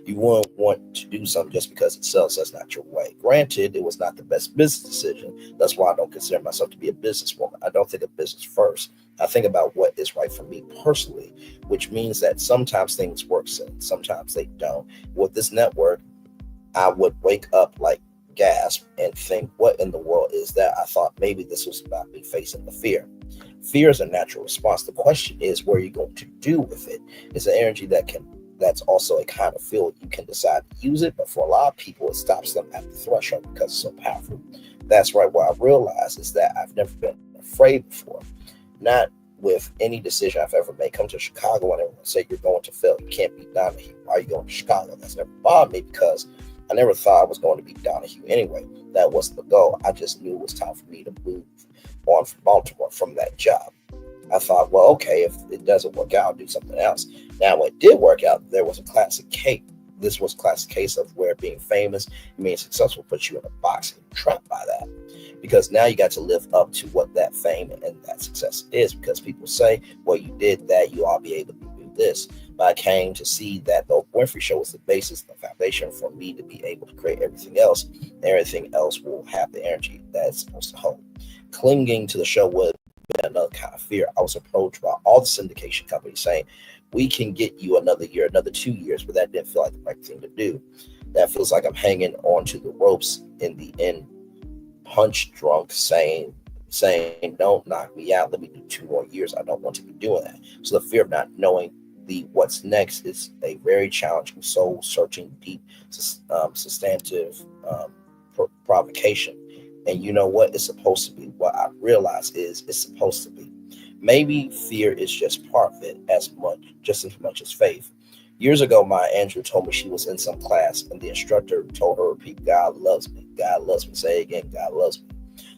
You wouldn't want to do something just because it sells. That's not your way. Granted, it was not the best business decision. That's why I don't consider myself to be a businesswoman. I don't think of business first. I think about what is right for me personally, which means that sometimes things work and sometimes they don't. With this network, I would wake up like gasp and think, what in the world is that? I thought maybe this was about me facing the fear. Fear is a natural response. The question is, what are you going to do with it? It's an energy that's also a kind of field. You can decide to use it, but for a lot of people, it stops them at the threshold because it's so powerful. That's right. What I realized is that I've never been afraid before. Not with any decision I've ever made. Come to Chicago and everyone say you're going to fail. You can't beat Donahue. Why are you going to Chicago? That's never bothered me because I never thought I was going to beat Donahue anyway. That wasn't the goal. I just knew it was time for me to move on from Baltimore from that job. I thought, well, okay, if it doesn't work out, I'll do something else. Now, when it did work out, there was a classic case. This was a classic case of where being famous and being successful puts you in a box and you're trapped by that. Because now you got to live up to what that fame and that success is. Because people say, well, you did that, you ought to be able to do this. But I came to see that the Winfrey Show was the basis, the foundation for me to be able to create everything else. And everything else will have the energy that it's supposed to hold. Clinging to the show would be another kind of fear. I was approached by all the syndication companies saying, we can get you another year, another 2 years, but that didn't feel like the right thing to do. That feels like I'm hanging onto the ropes in the end, punch drunk, saying, don't knock me out. Let me do 2 more years. I don't want to be doing that. So the fear of not knowing what's next is a very challenging, soul-searching, deep, substantive provocation. And you know what? It's supposed to be. What I realize is it's supposed to be. Maybe fear is just part of it just as much as faith. Years ago, Maya Angelou told me she was in some class and the instructor told her to repeat, God loves me. God loves me. Say it again, God loves me.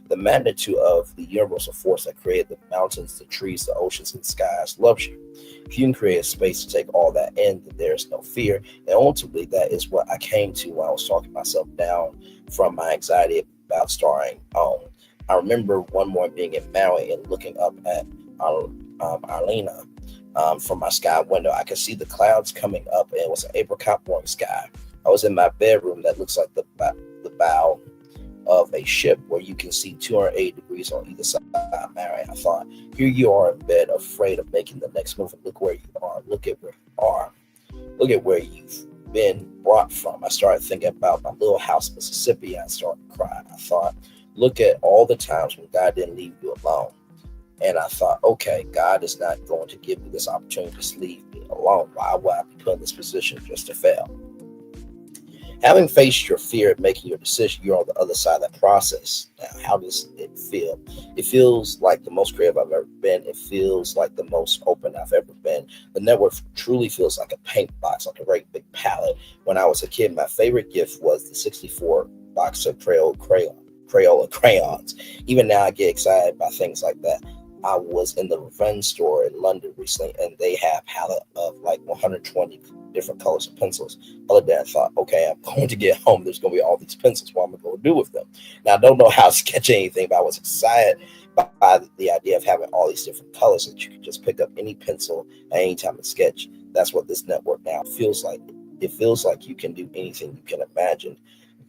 The magnitude of the universal force that created the mountains, the trees, the oceans, and the skies loves you. If you can create a space to take all that in, then there's no fear. And ultimately, that is what I came to when I was talking myself down from my anxiety about starring OWN. I remember one morning being in Maui and looking up at Arlena from my sky window. I could see the clouds coming up, and it was an apricot morning sky. I was in my bedroom that looks like the bow of a ship where you can see 280 degrees on either side of Mary. I thought, here you are in bed, afraid of making the next move. Look where you are. Look at where you are. Look at where you've been brought from. I started thinking about my little house in Mississippi. I started crying. I thought, look at all the times when God didn't leave you alone. And I thought, okay, God is not going to give me this opportunity to just leave me alone. Why would I be put in this position just to fail? Having faced your fear of making your decision, you're on the other side of that process. Now, how does it feel? It feels like the most creative I've ever been. It feels like the most open I've ever been. The network truly feels like a paint box, like a great big palette. When I was a kid, my favorite gift was the 64 box of Crayola crayons. Even now, I get excited by things like that. I was in the Revenge store in London recently, and they have a palette of like 120 different colors of pencils. Other than I thought, okay, I'm going to get home. There's going to be all these pencils. What am I going to do with them? Now, I don't know how to sketch anything, but I was excited by the idea of having all these different colors that you can just pick up any pencil at any time and sketch. That's what this network now feels like. It feels like you can do anything you can imagine.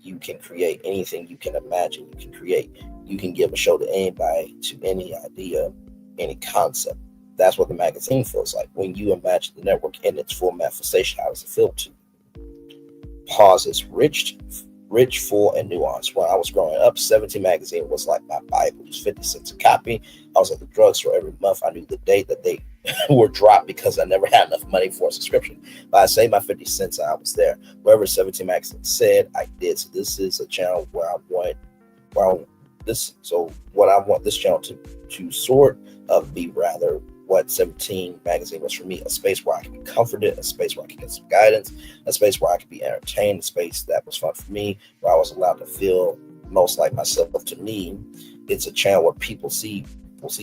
You can create anything you can imagine. You can create. You can give a show to anybody, to any idea, any concept. That's what the magazine feels like. When you imagine the network in its full manifestation, how does it feel to you? Pause is rich, full, and nuanced. When I was growing up, 17 magazine was like my Bible. It was 50 cents a copy. I was at the drugstore every month. I knew the date that they were dropped because I never had enough money for a subscription. But I saved my 50 cents and I was there. Wherever 17 magazine said, I did. So this is a channel where I this. So what I want this channel to sort of be rather what 17 magazine was for me, a space where I can be comforted, a space where I can get some guidance, a space where I can be entertained, a space that was fun for me, where I was allowed to feel most like myself. To me, it's a channel where people see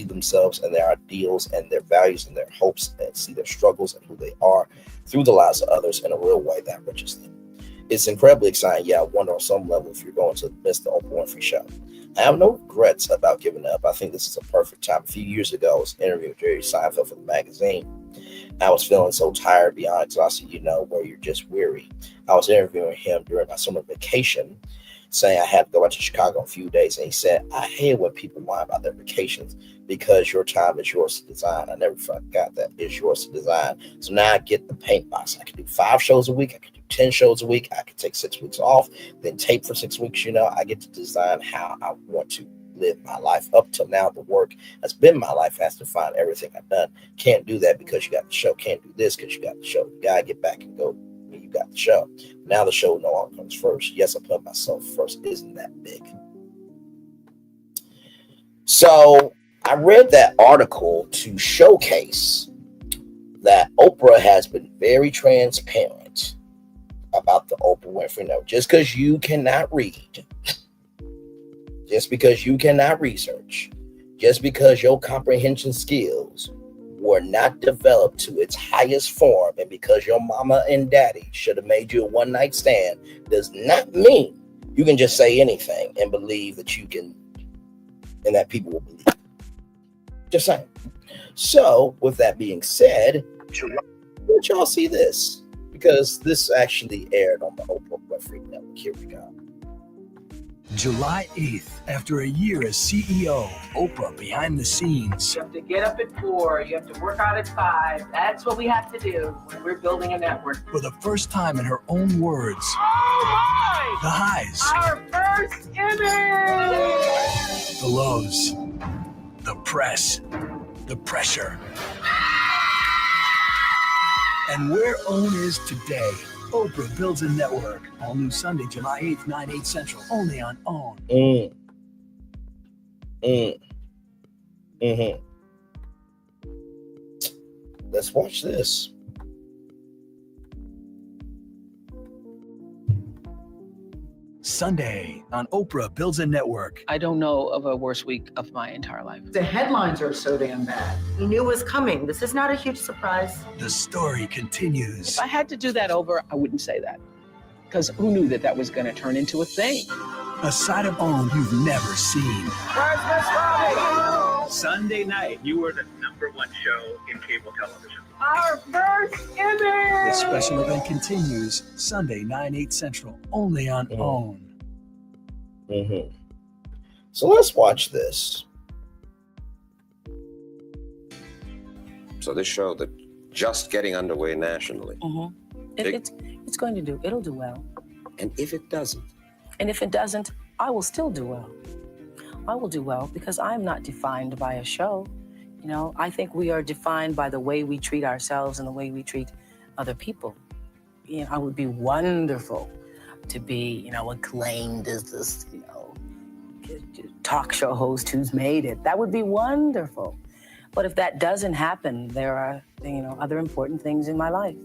themselves and their ideals and their values and their hopes, and see their struggles and who they are through the lives of others in a real way that enriches them. It's incredibly exciting. Yeah, I wonder on some level if you're going to miss the Oprah Winfrey show. I have no regrets about giving up. I think this is a perfect time. A few years ago, I was interviewing Jerry Seinfeld for the magazine. I was feeling so tired, beyond exhausted, where you're just weary. I was interviewing him during my summer vacation, saying I had to go out to Chicago in a few days. And he said, I hate when people whine about their vacations because your time is yours to design. I never forgot that it's yours to design. So now I get the paint box. I can do 5 shows a week. I can do 10 shows a week. I can take 6 weeks off, then tape for 6 weeks. I get to design how I want to live my life. Up till now, the work has been my life, has to find everything I've done. Can't do that because you got the show. Can't do this because you got the show. You gotta get back and go. You got the show. Now the show no longer comes first. Yes, I put myself first. Isn't that big? So I read that article to showcase that Oprah has been very transparent about the Oprah Winfrey Network. Just because you cannot read, just because you cannot research, just because your comprehension skills were not developed to its highest form, and because your mama and daddy should have made you a one-night stand, does not mean you can just say anything and believe that you can, and that people will believe. Just saying. So, with that being said, let y'all see this, because this actually aired on the Oprah Winfrey Network. Here we go. July 8th, after a year as CEO, Oprah behind the scenes. You have to get up at 4. You have to work out at 5. That's what we have to do when we're building a network. For the first time in her own words, Oh the highs, our first image! the lows, the press, the pressure. And where OWN is today, Oprah builds a network. All new Sunday, July 8th, 9/8 Central, only on OWN. Let's watch this. Sunday on Oprah builds a network. I don't know of a worse week of my entire life. The headlines are so damn bad. You knew it was coming. This is not a huge surprise. The story continues. If I had to do that over, I wouldn't say that. Because who knew that was going to turn into a thing? A side of OWN you've never seen. Where's Miss Bobby? Sunday night, you were the #1 show in cable television. Our first image! The special event continues Sunday, 9/8 Central, only on OWN. So let's watch this. So this show that just getting underway nationally. It's going to do. It'll do well. And if it doesn't? And if it doesn't, I will still do well. I will do well because I'm not defined by a show. I think we are defined by the way we treat ourselves and the way we treat other people. I would be wonderful to be, acclaimed as this, talk show host who's made it. That would be wonderful. But if that doesn't happen, there are, other important things in my life.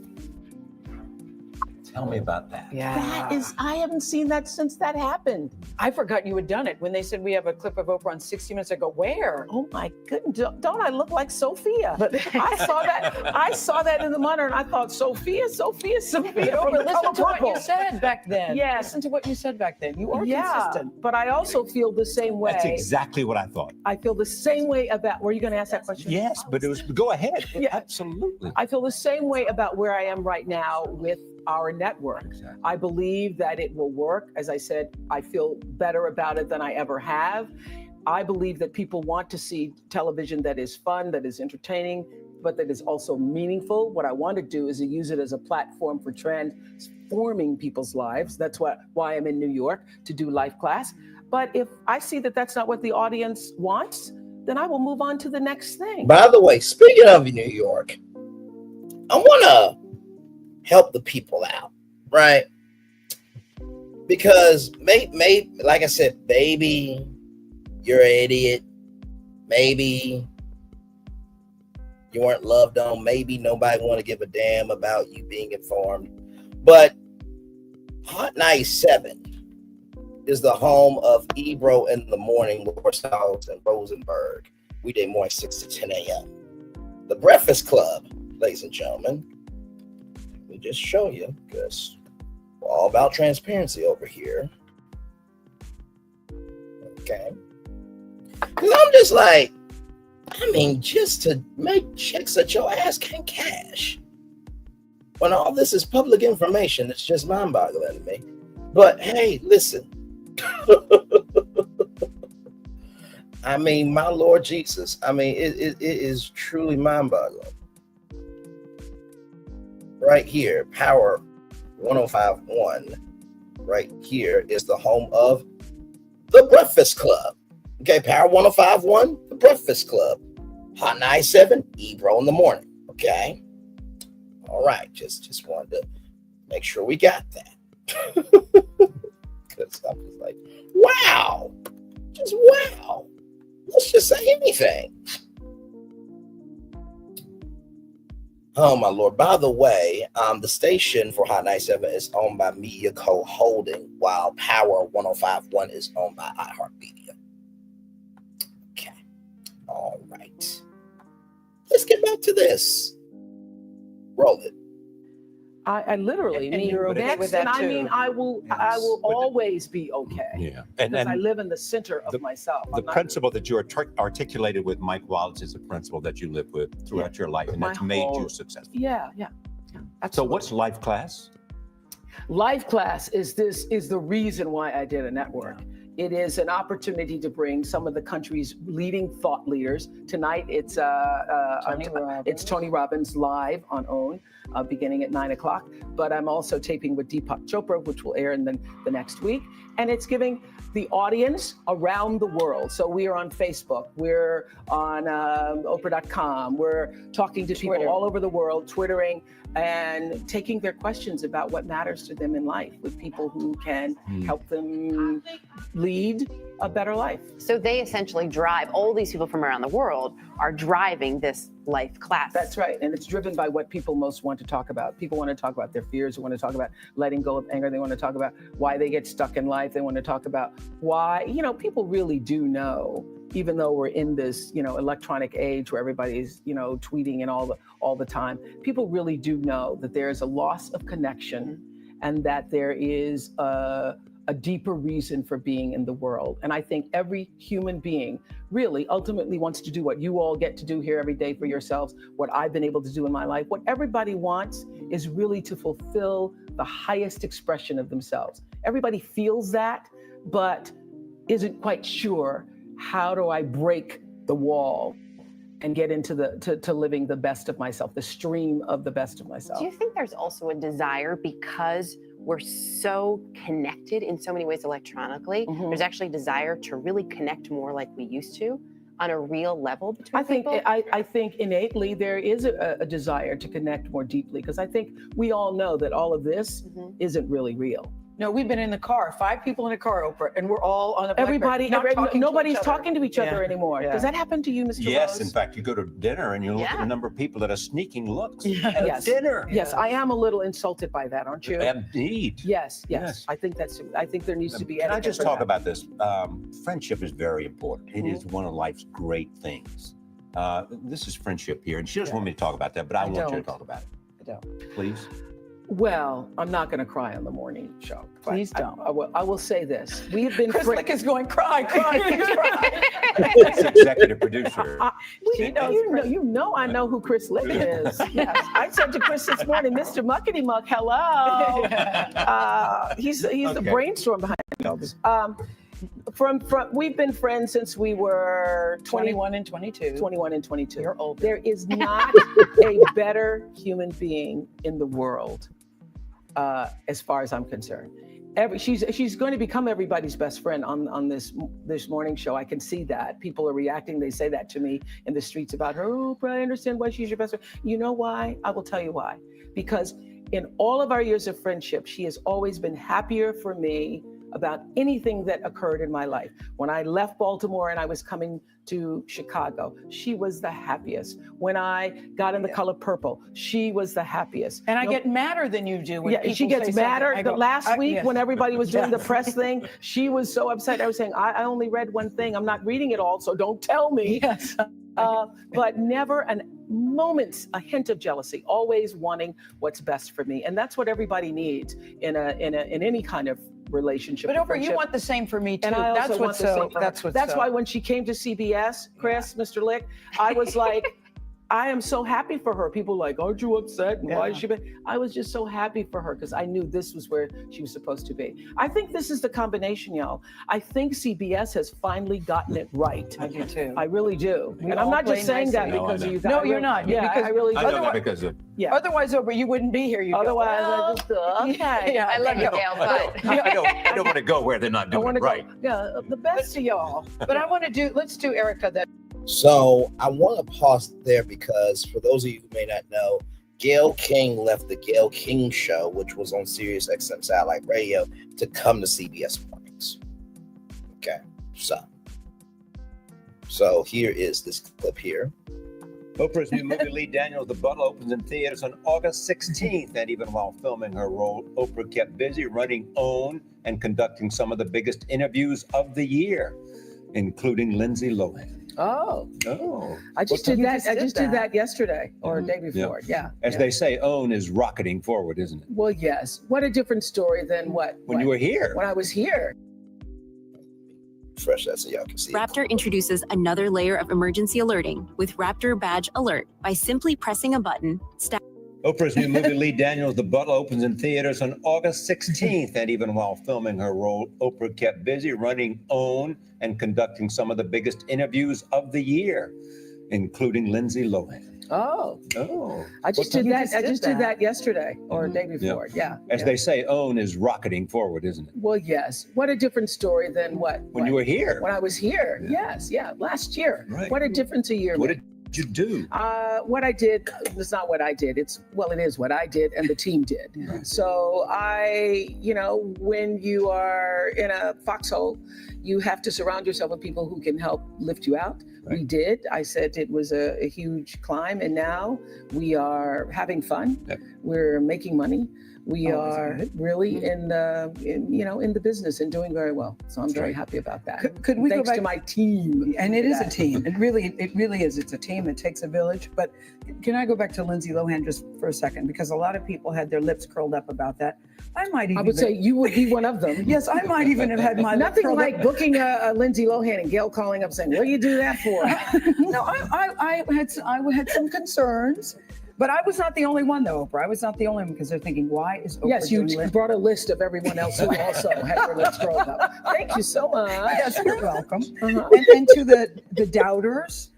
Tell me about that. Yeah. I haven't seen that since that happened. I forgot you had done it. When they said we have a clip of Oprah on 60 Minutes, I go, where? Oh my goodness, don't I look like Sophia? But I saw that in the monitor and I thought, Sophia. Oprah, listen to what you said back then. Yeah, listen to what you said back then. You are consistent. But I also feel the same way. That's exactly what I thought. I feel the same way about, were you going to ask that question? Yes, but go ahead. Yeah. Absolutely. I feel the same way about where I am right now with our network. Exactly. I believe that it will work. As I said, I feel better about it than I ever have. I believe that people want to see television that is fun, that is entertaining, but that is also meaningful. What I want to do is to use it as a platform for transforming people's lives. That's why I'm in New York, to do Life Class. But if I see that that's not what the audience wants, then I will move on to the next thing. By the way, speaking of New York, I want to help the people out, right? Because like I said, baby, you're an idiot. Maybe you weren't loved on. Maybe nobody want to give a damn about you being informed. But Hot 97 is the home of Ebro in the Morning with Styles and Rosenberg. Weekday morning, 6 to 10 a.m. The Breakfast Club, ladies and gentlemen. Let me just show you, because we're all about transparency over here. Okay. Because I'm just like, I mean, just to make checks that your ass can cash. When all this is public information, it's just mind-boggling to me. But hey, listen. I mean, my Lord Jesus. I mean, it is truly mind-boggling. Right here, Power 105.1. Right here is the home of The Breakfast Club. Okay, Power 105.1, The Breakfast Club. Hot 97, Ebro in the Morning. Okay. All right, just wanted to make sure we got that. Because I was like, wow. Just wow. Let's just say anything. Oh, my Lord. By the way, the station for Hot 97 is owned by Media Co. Holding, while Power 105.1 is owned by iHeartMedia. Okay. All right. Let's get back to this. Roll it. I literally mean you're okay next, with that and I too. mean I will always be okay. Yeah, because I live in the center of myself. The principle that you articulated with Mike Wallace is a principle that you live with throughout your life, and that's made you successful. Yeah. So what's Life Class? Life Class is the reason why I did a network. It is an opportunity to bring some of the country's leading thought leaders. Tonight, it's Tony Robbins live on OWN, beginning at 9 o'clock. But I'm also taping with Deepak Chopra, which will air in the next week. And it's giving the audience around the world. So we are on Facebook. We're on Oprah.com. We're talking to people all over the world, Twittering, and taking their questions about what matters to them in life with people who can help them lead a better life. So they essentially drive, all these people from around the world are driving this Life Class. That's right. And it's driven by what people most want to talk about. People want to talk about their fears. They want to talk about letting go of anger. They want to talk about why they get stuck in life. They want to talk about why, people really do know, even though we're in this, electronic age where everybody's, tweeting and all the time, people really do know that there is a loss of connection and that there is a deeper reason for being in the world. And I think every human being really ultimately wants to do what you all get to do here every day for yourselves, what I've been able to do in my life. What everybody wants is really to fulfill the highest expression of themselves. Everybody feels that, but isn't quite sure, how do I break the wall and get into to living the best of myself, the stream of the best of myself? Do you think there's also a desire, because we're so connected in so many ways electronically, there's actually a desire to really connect more like we used to on a real level between people? I think innately there is a desire to connect more deeply, because I think we all know that all of this isn't really real. No, we've been in the car, 5 people in a car, Oprah, and we're all on a Nobody's talking to each other anymore. Yeah. Does that happen to you, Mr. Yes, Rose? in fact, you go to dinner and you look at the number of people that are sneaking looks at dinner. Yes, I am a little insulted by that, aren't you? Indeed. Yes. I think there needs to be. Can I just talk about this? Friendship is very important. It is one of life's great things. This is friendship here, and she doesn't want me to talk about that, but I want you to talk about it. I don't. Please. Well, I'm not going to cry on the morning show. Please don't. I will say this. We have been Chris Lick is going, cry. It's executive producer. I know who Chris Lick is. Yes. I said to Chris this morning, Mr. Muckety Muck, hello. He's the brainstorm behind it. We've been friends since we were 21 and 22. 21 and 22. You're old. There is not a better human being in the world, as far as I'm concerned. She's going to become everybody's best friend on this morning show. I can see that. People are reacting. They say that to me in the streets about her. Oh, but I understand why she's your best friend. You know why? I will tell you why. Because in all of our years of friendship, she has always been happier for me about anything that occurred in my life. When I left Baltimore and I was coming to Chicago, she was the happiest. When I got in The Color Purple, she was the happiest. And I get madder than you do when people she gets say madder. something. I go, Last week, yes. when everybody was doing Yeah. the press thing, she was so upset. I was saying, I only read one thing. I'm not reading it all, so don't tell me. Yes. But never a hint of jealousy, always wanting what's best for me. And that's what everybody needs in any kind of relationship. But or Oprah, friendship. you want the same for me too. And I also That's want what's the same so. for her. That's why when she came to CBS, Chris, Mr. Lick, I was like, I am so happy for her. People were like, aren't you upset? And why is she? I was just so happy for her because I knew this was where she was supposed to be. I think this is the combination, y'all. I think CBS has finally gotten it right. I do too. I really do. We and I'm all not just play saying that nicely. because of you guys. No, you're not. Yeah, Because I really do. I know that because of. Yeah. Otherwise, Oprah, you wouldn't be here. You Otherwise, I just okay. Yeah, I love you, Gail, but I don't want to go where they're not doing it right. Yeah, the best of y'all. But I want to let's do Erica that. So I want to pause there because for those of you who may not know, Gail King left the Gail King Show, which was on Sirius XM Satellite Radio, to come to CBS Mornings. Okay, so here is this clip here. Oprah's new movie, Lee Daniels, The Butler, opens in theaters on August 16th. And even while filming her role, Oprah kept busy running OWN and conducting some of the biggest interviews of the year, including Lindsay Lohan. Oh. Oh. I just did that. I just did that yesterday or day before. Yeah. As they say, OWN is rocketing forward, isn't it? Well, yes. What a different story than what? When you were here. When I was here. Refresh that so y'all can see. Raptor introduces another layer of emergency alerting with Raptor Badge Alert by simply pressing a button. Oprah's new movie, Lee Daniels, The Butler, opens in theaters on August 16th. And even while filming her role, Oprah kept busy running OWN and conducting some of the biggest interviews of the year, including Lindsay Lohan. Oh. Oh. I just did that. I just did that yesterday or day before. Yeah. As they say, OWN is rocketing forward, isn't it? Well, yes. What a different story than what? When you were here. When I was here. Yes. Yeah. Last year. Right. What a difference a year. What did you do? What I did, it's not what I did. It is what I did and the team did. Right. So when you are in a foxhole, you have to surround yourself with people who can help lift you out. Right. We did. I said it was a huge climb, and now we are having fun. Yep. We're making money. We are really in the business and doing very well. So I'm very happy about that. Could we Thanks go back to my team? And it is a team. It really is. It's a team. It takes a village. But can I go back to Lindsay Lohan just for a second? Because a lot of people had their lips curled up about that. I would say you would be one of them. Yes, I might even have had my nothing like booking a Lindsay Lohan and Gail calling up saying, "What do you do that for?" No, I had some concerns. But I was not the only one, though, Oprah. I was not the only one because they're thinking, why is Oprah Yes, you doing this? brought a list of everyone else who also had their lips curled up. Thank you so much. Yes, you're welcome. Uh-huh. And to the doubters,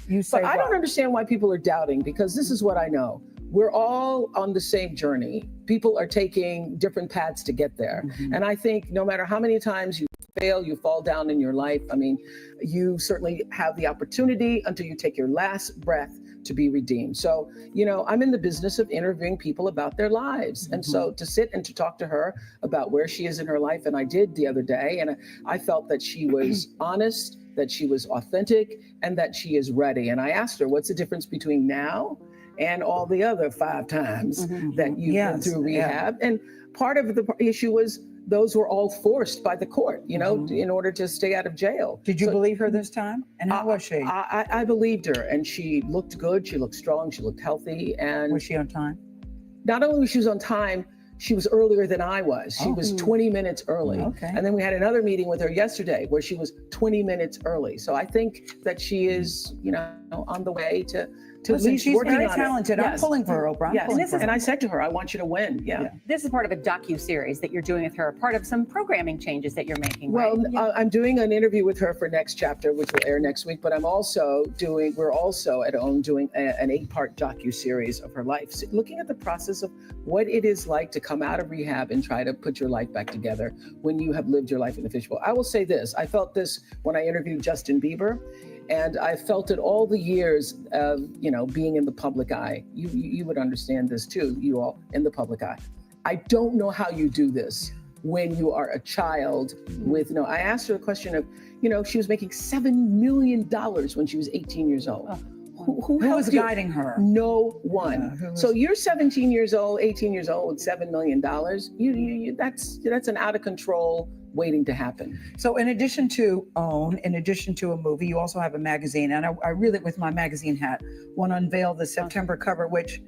you say, but I don't understand why people are doubting, because this is what I know. We're all on the same journey. People are taking different paths to get there. Mm-hmm. And I think no matter how many times you fail, you fall down in your life, I mean, you certainly have the opportunity until you take your last breath to be redeemed. So, I'm in the business of interviewing people about their lives. And so to sit and to talk to her about where she is in her life, and I did the other day, and I felt that she was honest, that she was authentic, and that she is ready. And I asked her, what's the difference between now and all the other 5 times that you've been through rehab? And part of the issue was those were all forced by the court, in order to stay out of jail. Did you believe her this time? And how was she? I believed her, and she looked good. She looked strong. She looked healthy. And was she on time? Not only was she on time, she was earlier than I was. She was 20 minutes early. Okay. And then we had another meeting with her yesterday where she was 20 minutes early. So I think that she is, on the way to Listen, at least she's working very on talented. it. I'm pulling for her, Oprah. Yes. And I said to her, I want you to win. Yeah. This is part of a docu-series that you're doing with her, part of some programming changes that you're making, Well, right? I'm doing an interview with her for next chapter, which will air next week, but we're also at OWN doing an 8-part docu-series of her life, looking at the process of what it is like to come out of rehab and try to put your life back together when you have lived your life in the fishbowl. I will say this, I felt this when I interviewed Justin Bieber, and I felt it all the years of, being in the public eye. You would understand this too, you all in the public eye. I don't know how you do this when you are a child with no. I asked her a question of, she was making $7 million when she was 18 years old. Who was helped you? guiding her? No one. Yeah, So you're 17 years old, 18 years old with $7 million. That's an out of control waiting to happen. So in addition to OWN, in addition to a movie, you also have a magazine. And I really, with my magazine hat, want to unveil the September cover, which,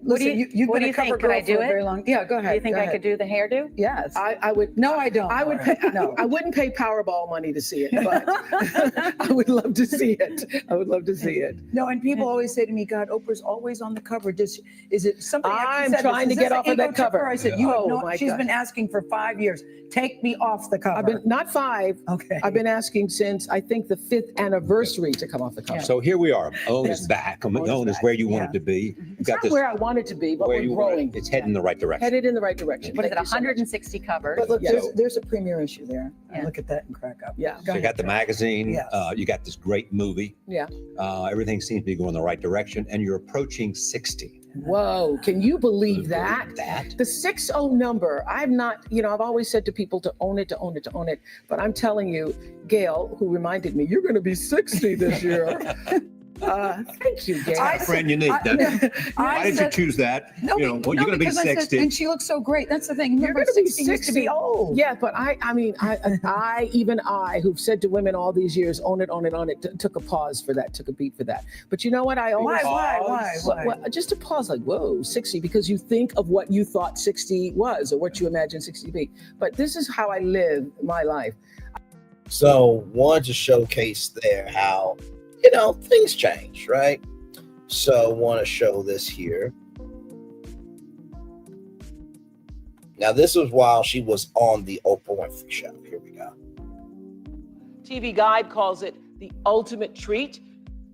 listen, you've what been do a you cover think? girl Could I do for a it? very long. Yeah, go ahead. Do you think go I ahead. could do the hairdo? Yes. I would. No, I don't. I would Laura. pay. No. I wouldn't pay Powerball money to see it, but I would love to see it. I would love to see it. No, and people always say to me, God, Oprah's always on the cover. Is it somebody actually I'm said trying this? to Is get this off an of that ego trip cover. for her? I said, she's been asking for 5 years. Take me off the cover. I've been not 5. Okay. I've been asking since I think the 5th anniversary to come off the cover. So here we are. OWN is back. OWN is where you want it to be. It's not where I want it to be, but where we're you want growing. it. It's heading in the right direction. Headed in the right direction. What is it, Thank you so much. 160 covers? But look, Yes. there's a premiere issue there. I look at that and crack up. Yeah. So you got the magazine. Yes. You got this great movie. Yeah. Everything seems to be going the right direction, and you're approaching 60. Whoa, can you believe that? The 60 number, I've always said to people to own it, but I'm telling you, Gail, who reminded me, you're going to be 60 this year. Thank you, Gail. That's a friend you need. Why did you choose that? No, you're going to be 60. And she looks so great. That's the thing. You're Remember, going to be 60 used to 60. be old. Yeah, but I who've said to women all these years, own it, took a pause for that, took a beat for that. But you know what? I always Why? Well, just a pause, like, whoa, 60, because you think of what you thought 60 was or what you imagine 60 to be. But this is how I live my life. So wanted to showcase there how, things change, right? So want to show this here. Now, this was while she was on the Oprah Winfrey show. Here we go. TV Guide calls it the ultimate treat.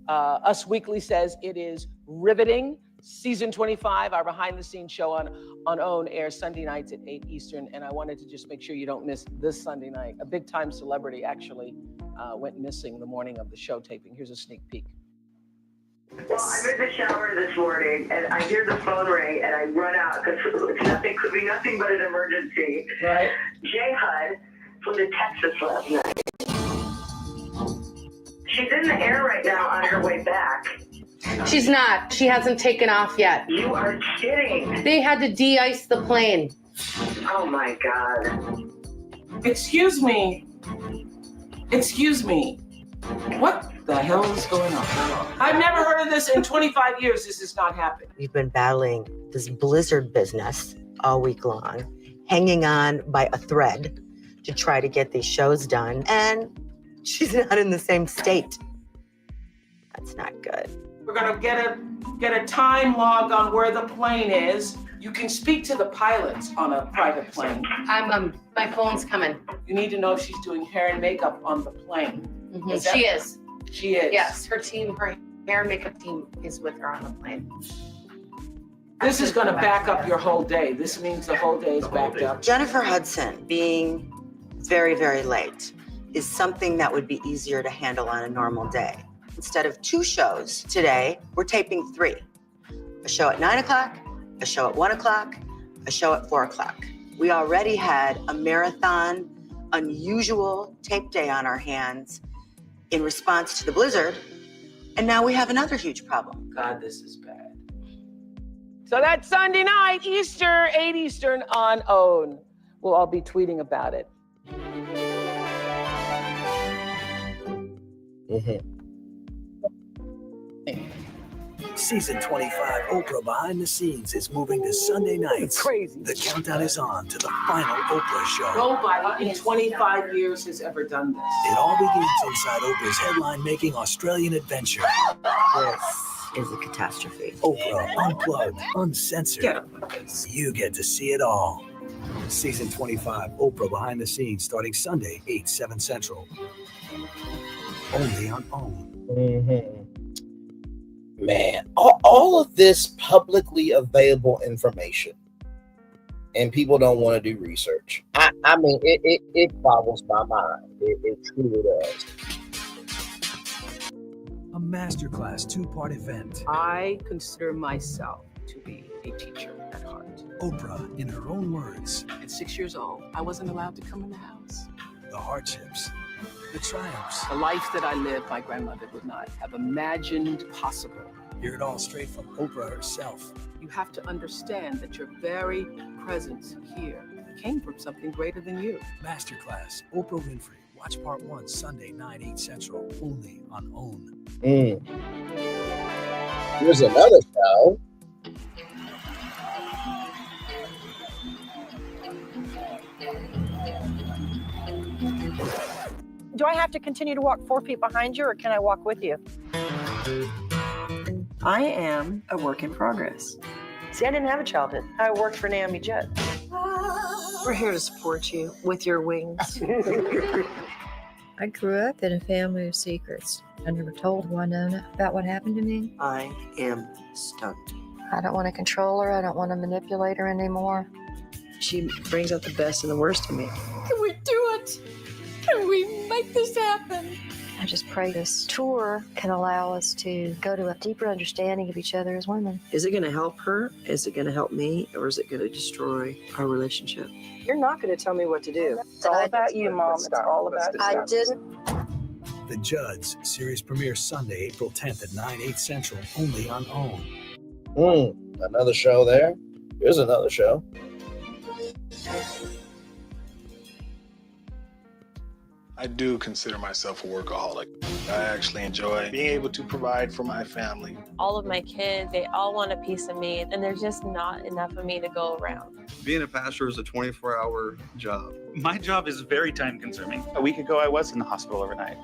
Us Weekly says it is riveting. Season 25, our behind-the-scenes show on OWN airs Sunday nights at 8 Eastern. And I wanted to just make sure you don't miss this Sunday night. A big-time celebrity actually went missing the morning of the show taping. Here's a sneak peek. Well, I'm in the shower this morning, and I hear the phone ring, and I run out because it could be nothing but an emergency. Right. Jay Hud flew to Texas last night. She's in the air right now on her way back. She's not. She hasn't taken off yet. You are kidding. They had to de-ice the plane. Oh, my God. Excuse me. What the hell is going on? I've never heard of this in 25 years. This has not happened. We've been battling this blizzard business all week long, hanging on by a thread to try to get these shows done. And she's not in the same state. That's not good. We're gonna get a time log on where the plane is. You can speak to the pilots on a private plane. My phone's coming. You need to know if she's doing hair and makeup on the plane. She is. She is. Yes, her hair and makeup team is with her on the plane. This is gonna back up your whole day. This means the whole day is backed up. Jennifer Hudson being very, very late is something that would be easier to handle on a normal day. Instead of 2 shows today, we're taping 3. A show at 9 o'clock, a show at 1 o'clock, a show at 4 o'clock. We already had a marathon, unusual tape day on our hands in response to the blizzard, and now we have another huge problem. God, this is bad. So that's Sunday night, Easter, 8 Eastern on OWN. We'll all be tweeting about it. Season 25, Oprah Behind the Scenes is moving to Sunday nights. It's crazy. The countdown is on to the final Oprah show. Nobody in 25 years has ever done this. It all begins inside Oprah's headline-making Australian adventure. This is a catastrophe. Oprah, unplugged, uncensored. Get up with this. You get to see it all. Season 25, Oprah Behind the Scenes, starting Sunday, 8/7 Central. Only on OWN. Man, all of this publicly available information, and people don't want to do research. I mean, it boggles my mind. It truly does. A masterclass 2-part event. I consider myself to be a teacher at heart. Oprah, in her own words, At 6 years old, I wasn't allowed to come in the house. The hardships, the triumphs. The life that I lived, my grandmother would not have imagined possible. Hear it all straight from Oprah herself. You have to understand that your very presence here came from something greater than you. Masterclass, Oprah Winfrey. Watch part 1 Sunday, 9, 8 Central, only on OWN. Here's another show. Do I have to continue to walk 4 feet behind you, or can I walk with you? I am a work in progress. See, I didn't have a childhood. I worked for Naomi Judd. We're here to support you with your wings. I grew up in a family of secrets. I never told Winona about what happened to me. I am stunned. I don't want to control her. I don't want to manipulate her anymore. She brings out the best and the worst in me. Can we do it? Can we make this happen? I just pray this tour can allow us to go to a deeper understanding of each other as women. Is it going to help her? Is it going to help me? Or is it going to destroy our relationship? You're not going to tell me what to do. It's all about you, Mom. It's all about you. I didn't. The Judds, series premiere Sunday, April 10th at 9, 8 Central, only on OWN. Another show there. Here's another show. I do consider myself a workaholic. I actually enjoy being able to provide for my family. All of my kids, they all want a piece of me, and there's just not enough of me to go around. Being a pastor is a 24-hour job. My job is very time consuming. A week ago, I was in the hospital overnight.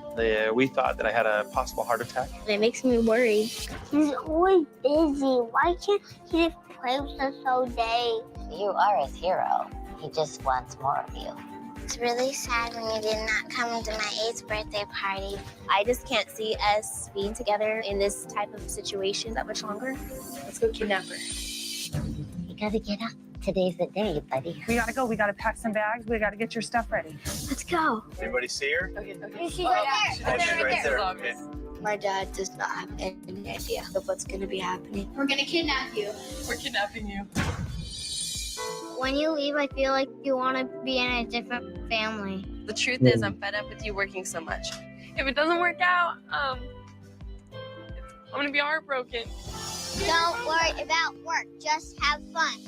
We thought that I had a possible heart attack. It makes me worry. He's always busy. Why can't he just play with us all day? You are his hero. He just wants more of you. It's really sad when you did not come to my 8th birthday party. I just can't see us being together in this type of situation that much longer. Let's go kidnap her. You gotta get up. Today's the day, buddy. We gotta go. We gotta pack some bags. We gotta get your stuff ready. Let's go. Anybody see her? Okay. She's right there. Right there. Okay. My dad does not have any idea of what's going to be happening. We're going to kidnap you. We're kidnapping you. When you leave, I feel like you want to be in a different family. The truth is, I'm fed up with you working so much. If it doesn't work out, I'm gonna be heartbroken. Don't worry about work. Just have fun.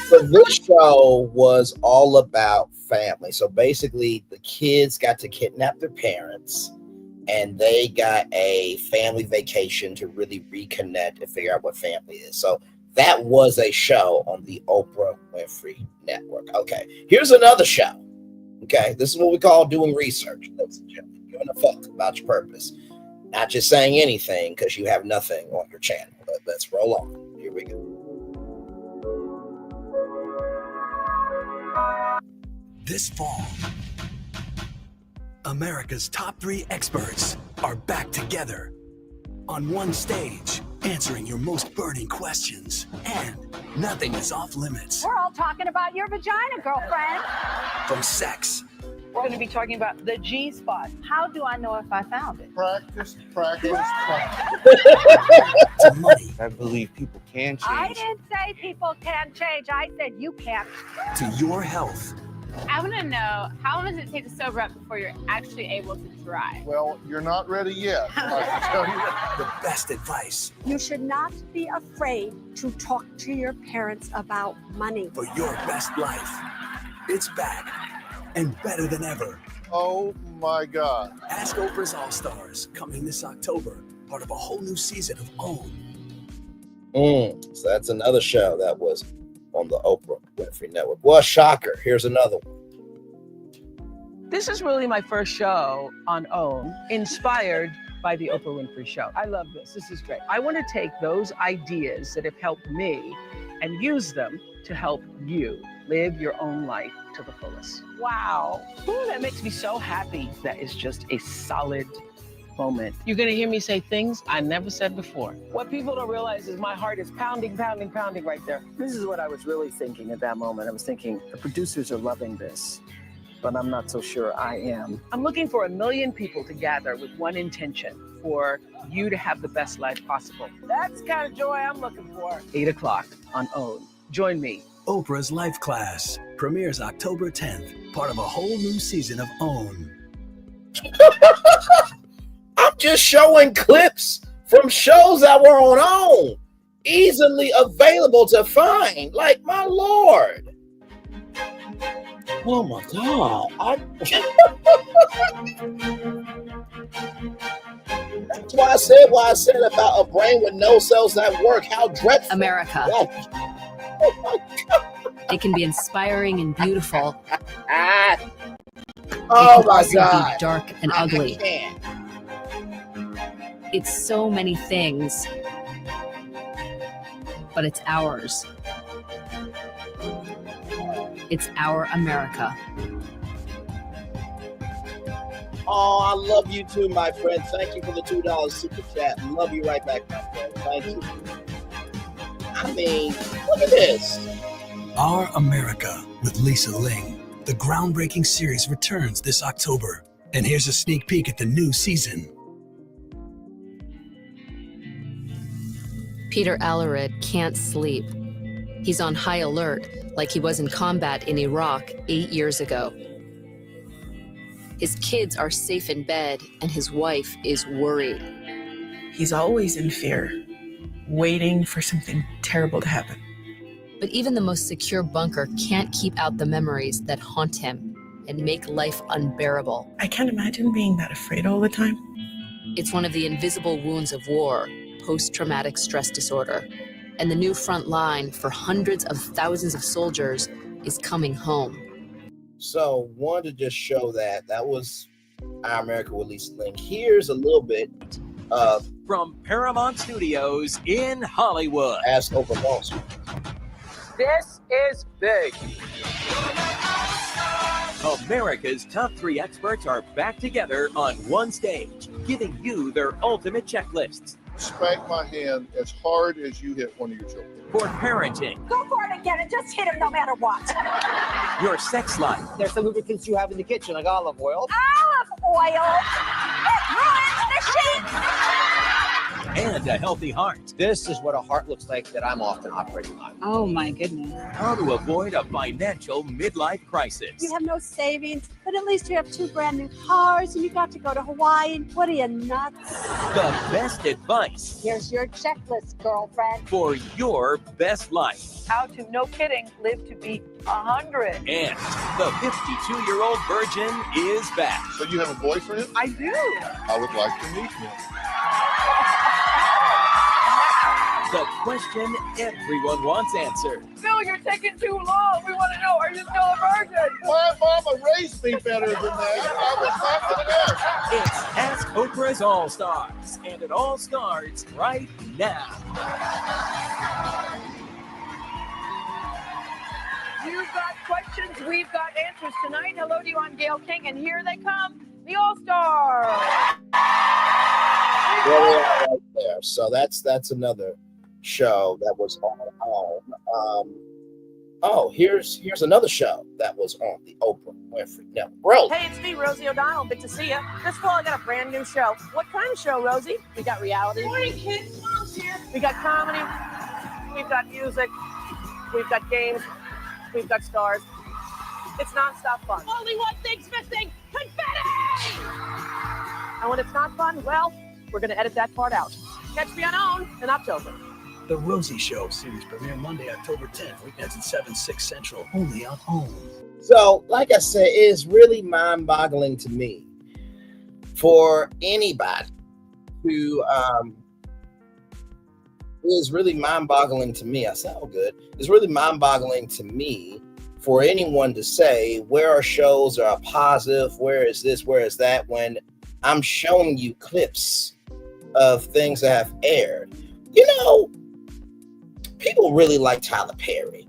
So this show was all about family. So basically, the kids got to kidnap their parents, and they got a family vacation to really reconnect and figure out what family is. So that was a show on the Oprah Winfrey Network. Okay, here's another show. Okay, this is what we call doing research. Ladies and gentlemen, giving a fuck about your purpose. Not just saying anything because you have nothing on your channel. But let's roll on. Here we go. This fall, America's top 3 experts are back together on one stage, answering your most burning questions, and nothing is off limits. We're all talking about your vagina, girlfriend. From sex We're going to be talking about the G spot. How do I know if I found it? Practice. to money, I believe people can change. I didn't say people can change. I said you can't. to your health. I want to know, how long does it take to sober up before you're actually able to drive? Well, you're not ready yet. I can tell you that. The best advice You should not be afraid to talk to your parents about money. for your best life. It's back and better than ever. Oh my God. Ask Oprah's All-Stars, coming this October, part of a whole new season of OWN. So that's another show that was on the Oprah Winfrey Network. Well, shocker. Here's another one. This is really my first show on OWN, inspired by the Oprah Winfrey Show. I love this. This is great. I want to take those ideas that have helped me and use them to help you live your own life to the fullest. Wow. Ooh, that makes me so happy. That is just a solid moment. You're going to hear me say things I never said before. What people don't realize is my heart is pounding, pounding, pounding right there. This is what I was really thinking at that moment. I was thinking, the producers are loving this, but I'm not so sure I am. I'm looking for 1 million people to gather with one intention, for you to have the best life possible. That's the kind of joy I'm looking for. 8 o'clock on OWN. Join me. Oprah's Life Class premieres October 10th, part of a whole new season of OWN. I'm just showing clips from shows that were on OWN, easily available to find. Like, my Lord. Oh my God. That's why I said about a brain with no cells that work. How dreadful. America. Oh my God. It can be inspiring and beautiful. Oh my also God. be dark and ugly. I can't. It's so many things, but it's ours. It's our America. Oh, I love you too, my friend. Thank you for the $2 super chat. Love you right back, my friend. Thank you. I mean, look at this. Our America with Lisa Ling. The groundbreaking series returns this October. And here's a sneak peek at the new season. Peter Alarid can't sleep. He's on high alert, like he was in combat in Iraq 8 years ago. His kids are safe in bed, and his wife is worried. He's always in fear, waiting for something terrible to happen. But even the most secure bunker can't keep out the memories that haunt him and make life unbearable. I can't imagine being that afraid all the time. It's one of the invisible wounds of war, post-traumatic stress disorder. And the new front line for hundreds of thousands of soldiers is coming home. So, wanted to just show that was Our America with Lisa Ling. Here's a little bit of from Paramount Studios in Hollywood. Ask Oprah Wall Street. This is big. America's top 3 experts are back together on one stage, giving you their ultimate checklists. Spank my hand as hard as you hit one of your children. For parenting. Go for it again and just hit him no matter what. Your sex life. There's some lubricants you have in the kitchen, like olive oil. Olive oil? It ruins the sheets! And a healthy heart. This is what a heart looks like that I'm often operating on. Oh my goodness. How to avoid a financial midlife crisis. You have no savings, but at least you have 2 brand new cars and you got to go to Hawaii. What are you, nuts? The best advice. Here's your checklist, girlfriend. For your best life. How to, no kidding, live to be 100. And the 52-year-old virgin is back. So you have a boyfriend? I do. I would like to meet him. The question everyone wants answered. Phil, you're taking too long. We want to know, are you still a virgin? My mama raised me better than that. I was not going to It's Ask Oprah's All-Stars, and it all starts right now. You've got questions, we've got answers tonight. Hello to you, I'm Gail King, and here they come, the All-Stars. Right there. So that's another show that was on. Here's another show that was on the Oprah Winfrey Network. Rosie. Hey, it's me, Rosie O'Donnell. Good to see you. This fall, I got a brand new show. What kind of show, Rosie? We got reality. Morning, kids. Mom's here. We got comedy. We've got music. We've got games. We've got stars. It's nonstop fun. Only one thing's missing: confetti! And when it's not fun, well, we're going to edit that part out. Catch me on OWN in October. The Rosie Show series premiere Monday, October 10th, weekends at 7, 6 Central, only on OWN. So, like I said, it is really mind-boggling to me for anybody who is really mind-boggling to me. I sound good. It's really mind-boggling to me for anyone to say where are shows that are positive, where is this, where is that, when I'm showing you clips of things that have aired. You know, people really like Tyler Perry.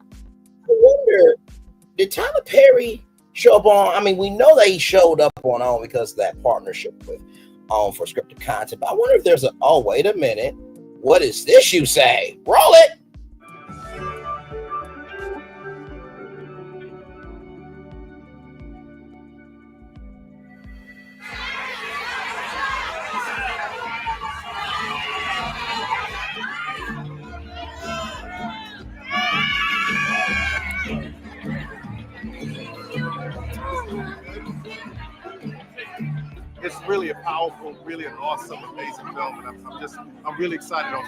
I wonder, did Tyler Perry show up on? I mean, we know that he showed up on OWN because of that partnership with OWN for scripted content. But I wonder if there's a, oh, wait a minute. What is this you say? Roll it. really a powerful, really an awesome, amazing film, and I'm really excited on.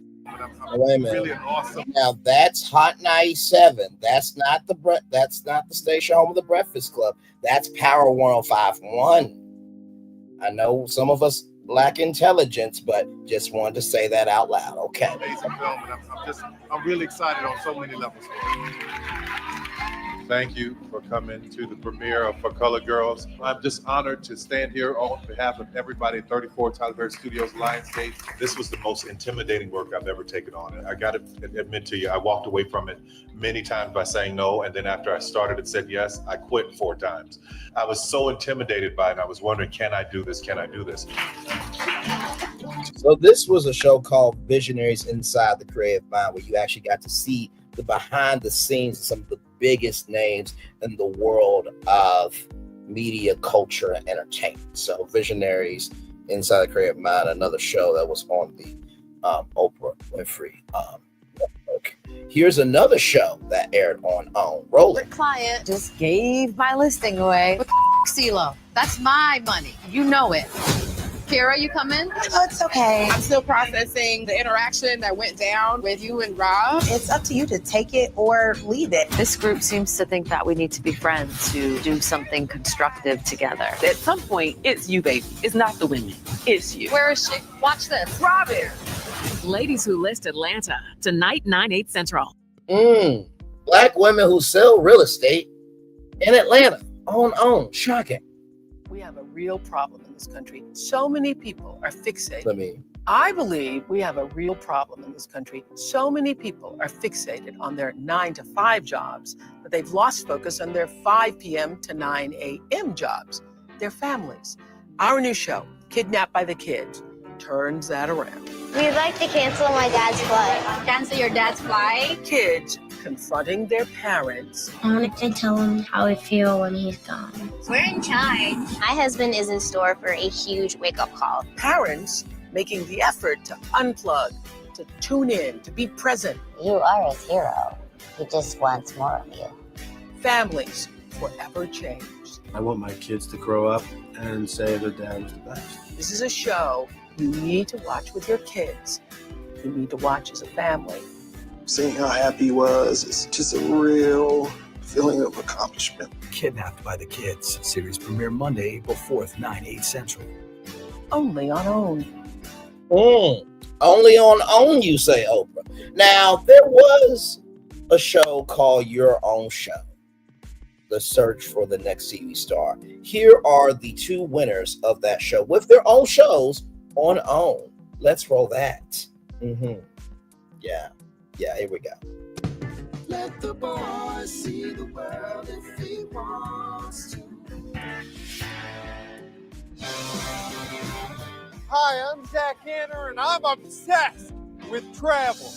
Wait a minute. Really an awesome. Now that's Hot 97. That's not the station home of the Breakfast Club. That's Power 105.1. I know some of us lack intelligence, but just wanted to say that out loud. Okay. Amazing film, and I'm really excited on so many levels. Thank you for coming to the premiere of For Color Girls. I'm just honored to stand here on behalf of everybody at 34 Tyler Perry Studios Lionsgate. This was the most intimidating work I've ever taken on. I got to admit to you, I walked away from it many times by saying no, and then after I started and said yes, I quit 4 times. I was so intimidated by it, and I was wondering, can I do this? Can I do this? So this was a show called Visionaries Inside the Creative Mind, where you actually got to see the behind the scenes of some of the biggest names in the world of media, culture, and entertainment. So Visionaries Inside the Creative Mind, another show that was on the Oprah Winfrey network. Here's another show that aired on Rolling. The client just gave my listing away with CeeLo. That's my money. You know it. Kira, you come in? Oh, it's okay. I'm still processing the interaction that went down with you and Rob. It's up to you to take it or leave it. This group seems to think that we need to be friends to do something constructive together. At some point, it's you, baby. It's not the women. It's you. Where is she? Watch this. Robin. Ladies Who List Atlanta, tonight, 9/8 Central. Black women who sell real estate in Atlanta on. Shocking. We have a real problem in this country. So many people are fixated. I believe we have a real problem in this country. So many people are fixated on their 9-to-5 jobs that they've lost focus on their 5 p.m. to 9 a.m. jobs, their families. Our new show, Kidnapped by the Kids, turns that around. We'd like to cancel my dad's flight. Cancel your dad's flight? Kids confronting their parents. I wanted to tell him how I feel when he's gone. We're in charge. My husband is in store for a huge wake-up call. Parents making the effort to unplug, to tune in, to be present. You are his hero. He just wants more of you. Families forever changed. I want my kids to grow up and say their dad was the best. This is a show you need to watch with your kids. You need to watch as a family. Seeing how happy he was is just a real feeling of accomplishment. Kidnapped by the Kids. Series premiere Monday, April 4th, 9/8 Central. Only on OWN. Only on OWN, you say, Oprah. Now, there was a show called Your Own Show, the search for the next TV star. Here are the 2 winners of that show with their own shows on OWN. Let's roll that. Yeah, here we go. Let the boy see the world if he wants to. Hi, I'm Zach Hanner, and I'm obsessed with travel.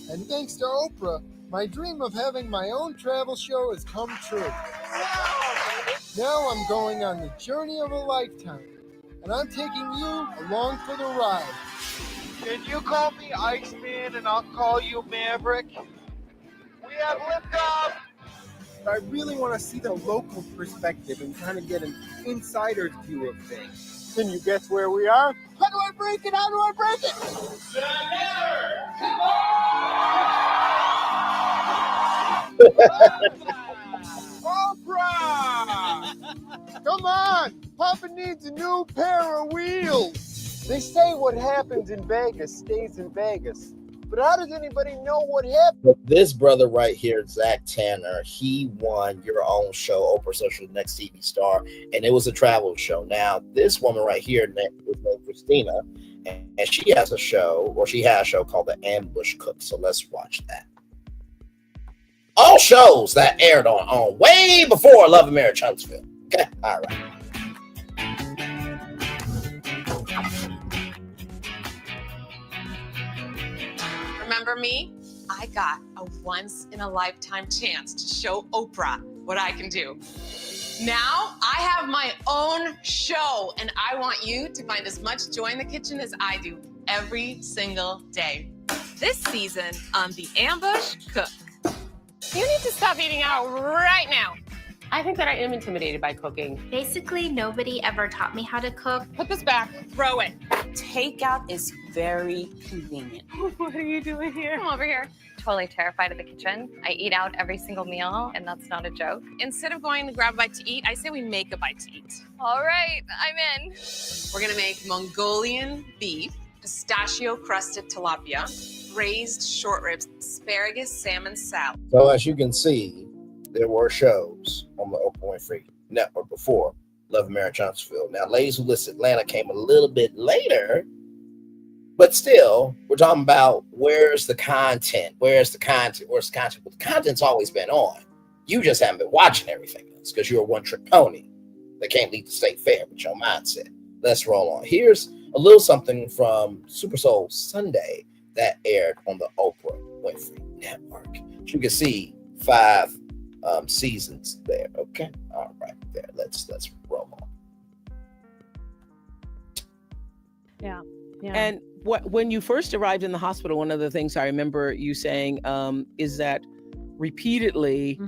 And thanks to Oprah, my dream of having my own travel show has come true. Now I'm going on the journey of a lifetime, and I'm taking you along for the ride. Can you call me Iceman and I'll call you Maverick? We have liftoff! I really want to see the local perspective and kind of get an insider's view of things. Can you guess where we are? How do I break it? How do I break it? Oprah! Come on! Papa needs a new pair of wheels! They say what happens in Vegas stays in Vegas. But how does anybody know what happened? But this brother right here, Zach Tanner, he won Your Own Show, Oprah Social Next TV Star, and it was a travel show. Now, this woman right here is named Christina, and she has a show, or she had a show called The Ambush Cook. So let's watch that. All shows that aired on way before Love and Marriage Huntsville. Okay, all right. Remember me? I got a once-in-a-lifetime chance to show Oprah what I can do. Now I have my own show, and I want you to find as much joy in the kitchen as I do every single day. This season on The Ambush Cook. You need to stop eating out right now. I think that I am intimidated by cooking. Basically, nobody ever taught me how to cook. Put this back. Throw it. Takeout is very convenient. What are you doing here? Come over here. Totally terrified of the kitchen. I eat out every single meal, and that's not a joke. Instead of going to grab a bite to eat, I say we make a bite to eat. All right, I'm in. We're gonna make Mongolian beef, pistachio crusted tilapia, braised short ribs, asparagus salmon salad. So as you can see, there were shows on the Oprah Winfrey Network before Love and Marriage Huntsville. Now, Ladies Who List Atlanta came a little bit later, but still, we're talking about where's the content? Where's the content? Well, the content's always been on. You just haven't been watching everything else because you're a one-trick pony that can't leave the state fair with your mindset. Let's roll on. Here's a little something from Super Soul Sunday that aired on the Oprah Winfrey Network. You can see 5 seasons there. Okay, all right, there. Let's roll on. Yeah. And when you first arrived in the hospital, one of the things I remember you saying is that repeatedly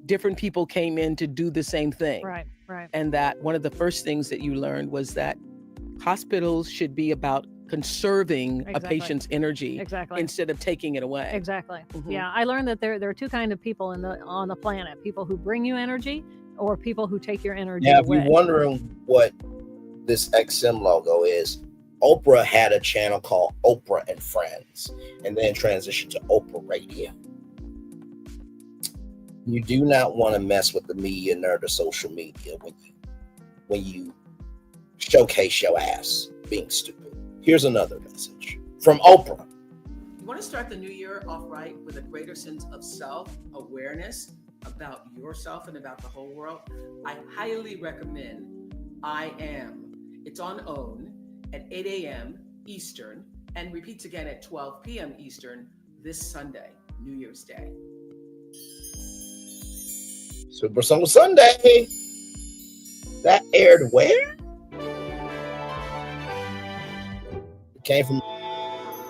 different people came in to do the same thing. Right. And that one of the first things that you learned was that hospitals should be about conserving a patient's energy instead of taking it away. Exactly. Yeah, I learned that there are 2 kinds of people on the planet: people who bring you energy, or people who take your energy away. If you're wondering what this XM logo is, Oprah had a channel called Oprah and Friends, and then transitioned to Oprah Radio. You do not want to mess with the media nerd or social media when you showcase your ass being stupid. Here's another message from Oprah. You want to start the new year off right with a greater sense of self-awareness about yourself and about the whole world? I highly recommend I Am. It's on OWN at 8 a.m. Eastern and repeats again at 12 p.m. Eastern this Sunday, New Year's Day. Super Soul Sunday. That aired where? It came from,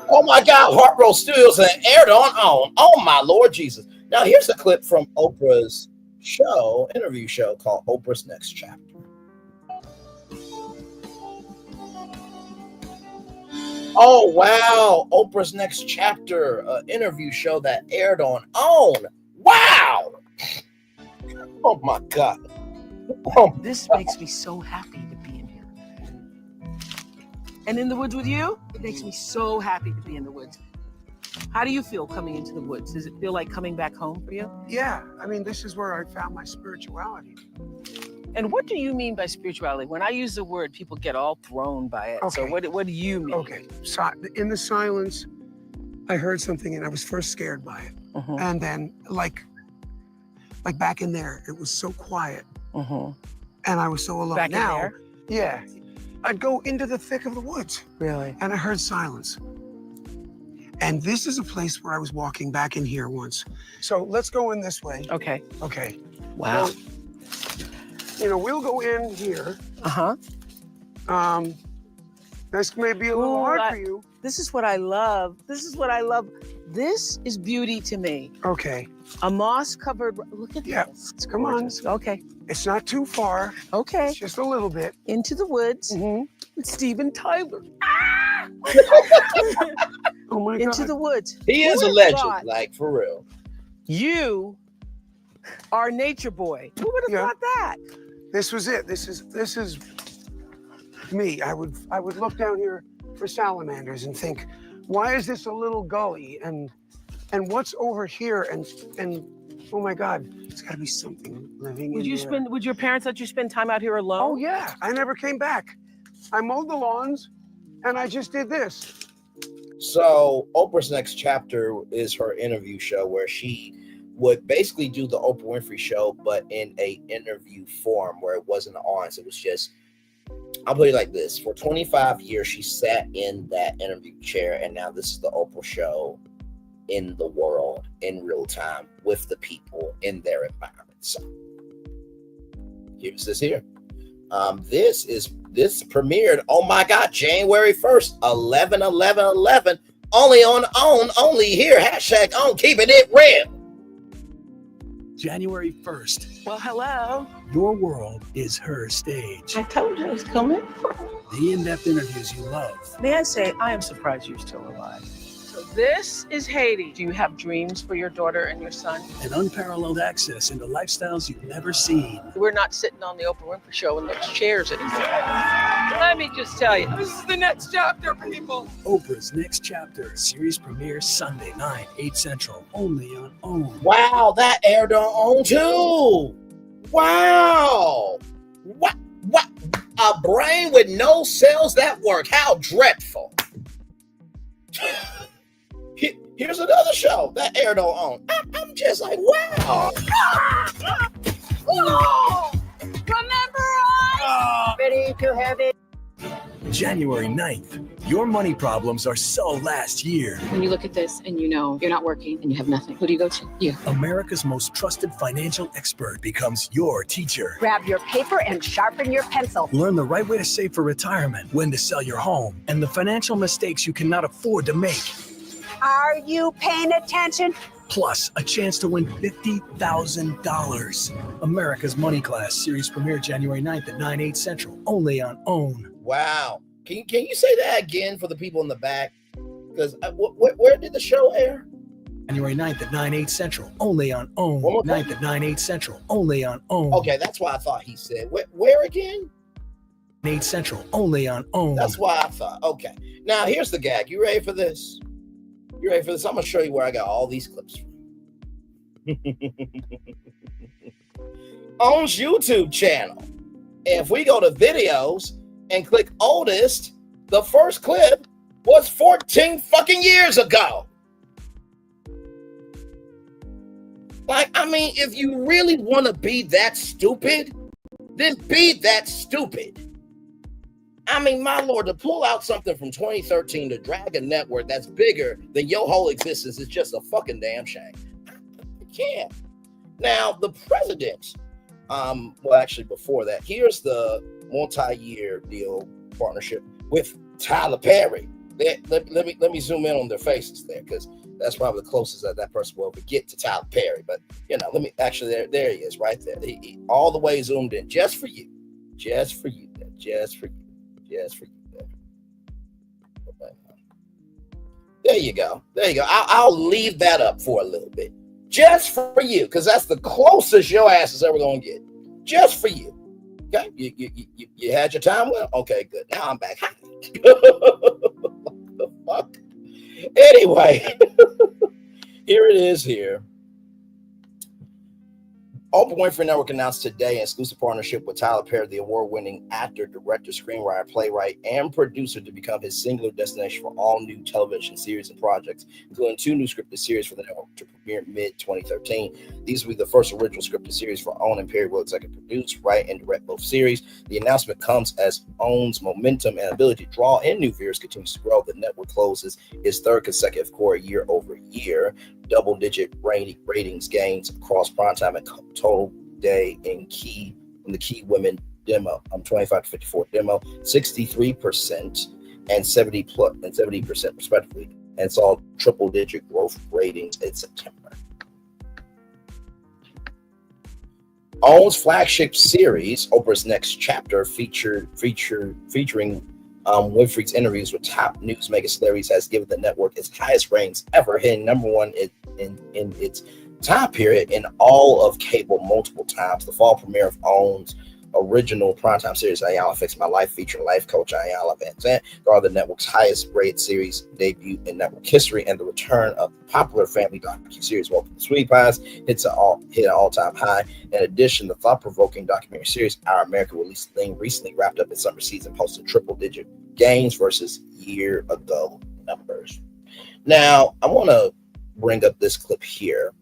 oh my God, Heart Roll Studios, and aired on OWN. Oh my Lord Jesus. Now here's a clip from Oprah's show, interview show called Oprah's Next Chapter. Oh wow, Oprah's Next Chapter, interview show that aired on OWN. Wow. Oh my God. This makes me so happy to be in here. And in the woods with you, it makes me so happy to be in the woods. How do you feel coming into the woods? Does it feel like coming back home for you? Yeah, I mean, this is where I found my spirituality. And what do you mean by spirituality? When I use the word, people get all thrown by it. Okay. So what do you mean? Okay, so in the silence, I heard something and I was first scared by it. And then like back in there, it was so quiet. And I was so alone. Back now, in there? Yeah. I'd go into the thick of the woods. Really? And I heard silence. And this is a place where I was walking back in here once. So let's go in this way. Okay. Okay. Wow. So, we'll go in here. This may be a little hard for you. This is what I love. This is beauty to me. Okay. A moss-covered, look at this. It's Come on. gorgeous. Okay. It's not too far. Okay. It's just a little bit. Into the woods with Steven Tyler. Oh my God. Into the woods. He is a legend, like for real. You are nature boy. Who would have thought that? This was it. This is me. I would look down here for salamanders and think, why is this a little gully? And what's over here? And oh my God, it's got to be something living in here. Would your parents let you spend time out here alone? Oh yeah, I never came back. I mowed the lawns, and I just did this. So Oprah's Next Chapter is her interview show where she would basically do the Oprah Winfrey Show, but in a interview form where it wasn't on. So it was just, I'll put it like this. For 25 years, she sat in that interview chair, and now this is the Oprah Show in the world, in real time, with the people in their environment. So here's this here. This premiered, oh my God, January 1st, 11/11/11, only on OWN, only here, #OWN, keeping it real. January 1st. Well, hello. Your world is her stage. I told you it was coming. The in-depth interviews you love. May I say, I am surprised you're still alive. So this is Haiti. Do you have dreams for your daughter and your son? And unparalleled access into lifestyles you've never seen. We're not sitting on the Oprah Winfrey show in those chairs anymore. Let me just tell you, this is the next chapter, people. Oprah's Next Chapter. Series premieres Sunday, 8 Central. Only on OWN. Wow, that aired on OWN too. Wow. What? A brain with no cells that work. How dreadful. Here's another show that aired on OWN. I'm just like, wow. Remember us? Ready to have it. January 9th. Your money problems are so last year. When you look at this and you know you're not working and you have nothing, who do you go to? You. America's most trusted financial expert becomes your teacher. Grab your paper and sharpen your pencil. Learn the right way to save for retirement, when to sell your home, and the financial mistakes you cannot afford to make. Are you paying attention? Plus, a chance to win $50,000. America's Money Class series premiere January 9th at 9, 8 Central. Only on OWN. Wow. Can you say that again for the people in the back? Because where did the show air? January 9th at 9, 8 Central. Only on OWN. 9th at 9, 8 Central. Only on OWN. Okay, that's why I thought he said. Where again? 8 Central. Only on OWN. That's why I thought. Okay. Now, here's the gag. You ready for this? You ready for this? I'm going to show you where I got all these clips from. OWN's YouTube channel. If we go to videos and click oldest, the first clip was 14 fucking years ago. Like, I mean, if you really want to be that stupid, then be that stupid. I mean, my Lord, to pull out something from 2013 to drag a network that's bigger than your whole existence is just a fucking damn shame. You can't. Now, the president, well, actually, before that, here's the multi-year deal partnership with Tyler Perry. Let me zoom in on their faces there, because that's probably the closest that person will ever get to Tyler Perry. But, you know, there he is right there. He all the way zoomed in just for you. Just for you. Just for you. Just for you. There you go. There you go. I'll leave that up for a little bit. Just for you, because that's the closest your ass is ever going to get. Just for you. Okay? You had your time? Well, okay, good. Now I'm back. What the fuck? Anyway, here it is here. Oprah Winfrey Network announced today an exclusive partnership with Tyler Perry, the award-winning actor, director, screenwriter, playwright, and producer, to become his singular destination for all new television series and projects, including 2 new scripted series for the network to premiere mid-2013. These will be the first original scripted series for OWN, and Perry will executive produce, write, and direct both series. The announcement comes as OWN's momentum and ability to draw in new viewers continues to grow. The network closes its 3rd consecutive quarter year-over-year. Double-digit ratings gains across primetime and total day in the key women demo. 25 to 54 demo, 63% and 70% respectively, and saw triple-digit growth ratings in September. OWN's flagship series, Oprah's Next Chapter, featuring Winfrey's interviews with top news mega celebrities, has given the network its highest ratings ever, hitting #1 in its time period in all of cable multiple times. The fall premiere of OWN's original primetime series, Ayala Fix My Life, featuring life coach Ayala Van Zandt, are the network's highest rated series debut in network history, and the return of the popular family docu-series Welcome to Sweetie Pies hit an all-time high. In addition, the thought-provoking documentary series Our American Release Thing recently wrapped up its summer season, posted triple-digit gains versus year ago numbers. Now, I want to bring up this clip here,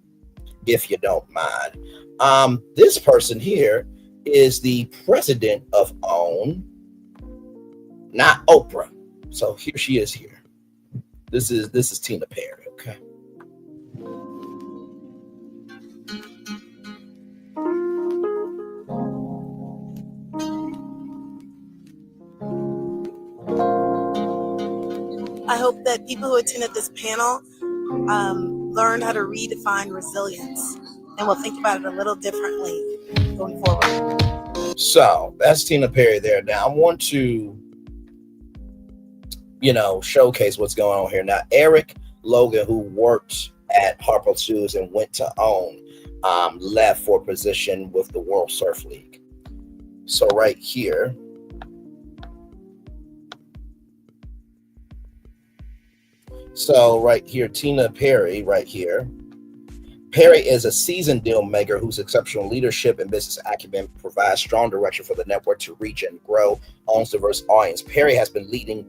if you don't mind. This person here is the president of OWN, not Oprah. So here she is here. This is Tina Perry, okay? I hope that people who attended this panel learned how to redefine resilience. and we'll think about it a little differently going forward. So that's Tina Perry there. Now I want to, showcase what's going on here. Now, Eric Logan, who worked at Harpo Shoes and went to OWN, left for a position with the World Surf League. So right here, Tina Perry right here. Perry is a seasoned deal maker whose exceptional leadership and business acumen provides strong direction for the network to reach and grow OWN's diverse audience. Perry has been leading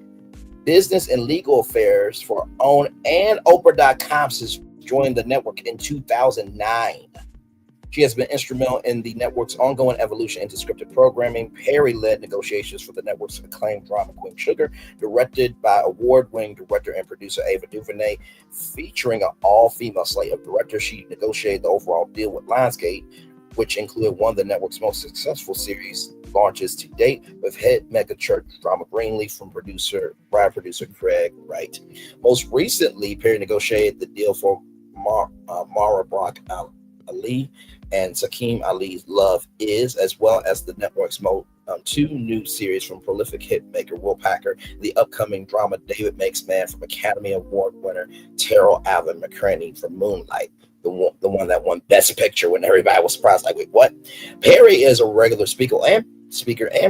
business and legal affairs for OWN and Oprah.com since joining the network in 2009. She has been instrumental in the network's ongoing evolution into scripted programming. Perry led negotiations for the network's acclaimed drama Queen Sugar, directed by award-winning director and producer Ava DuVernay. Featuring an all-female slate of directors, she negotiated the overall deal with Lionsgate, which included one of the network's most successful series launches to date, with hit megachurch drama Greenleaf from producer Craig Wright. Most recently, Perry negotiated the deal for Mara Brock Ali and Sakeem Ali's Love Is, as well as the network's two new series from prolific hit maker Will Packer, the upcoming drama David Makes Man from Academy Award winner Terrell Alvin McCraney for Moonlight, the one that won Best Picture when everybody was surprised, like, wait, what? Perry is a regular speaker and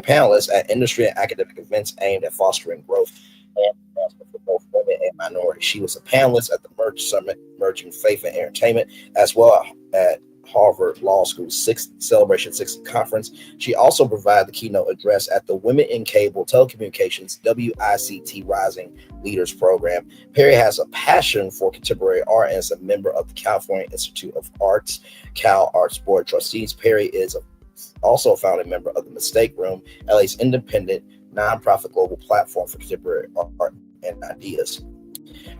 panelist at industry and academic events aimed at fostering growth and advancement for both women and minorities. She was a panelist at the Merge Summit, Merging Faith and Entertainment, as well at Harvard Law School's Celebration 60 conference. She also provided the keynote address at the Women in Cable Telecommunications WICT Rising Leaders Program. Perry has a passion for contemporary art and is a member of the California Institute of Arts, Cal Arts Board of Trustees. Perry is also a founding member of the Mistake Room, LA's independent nonprofit global platform for contemporary art and ideas.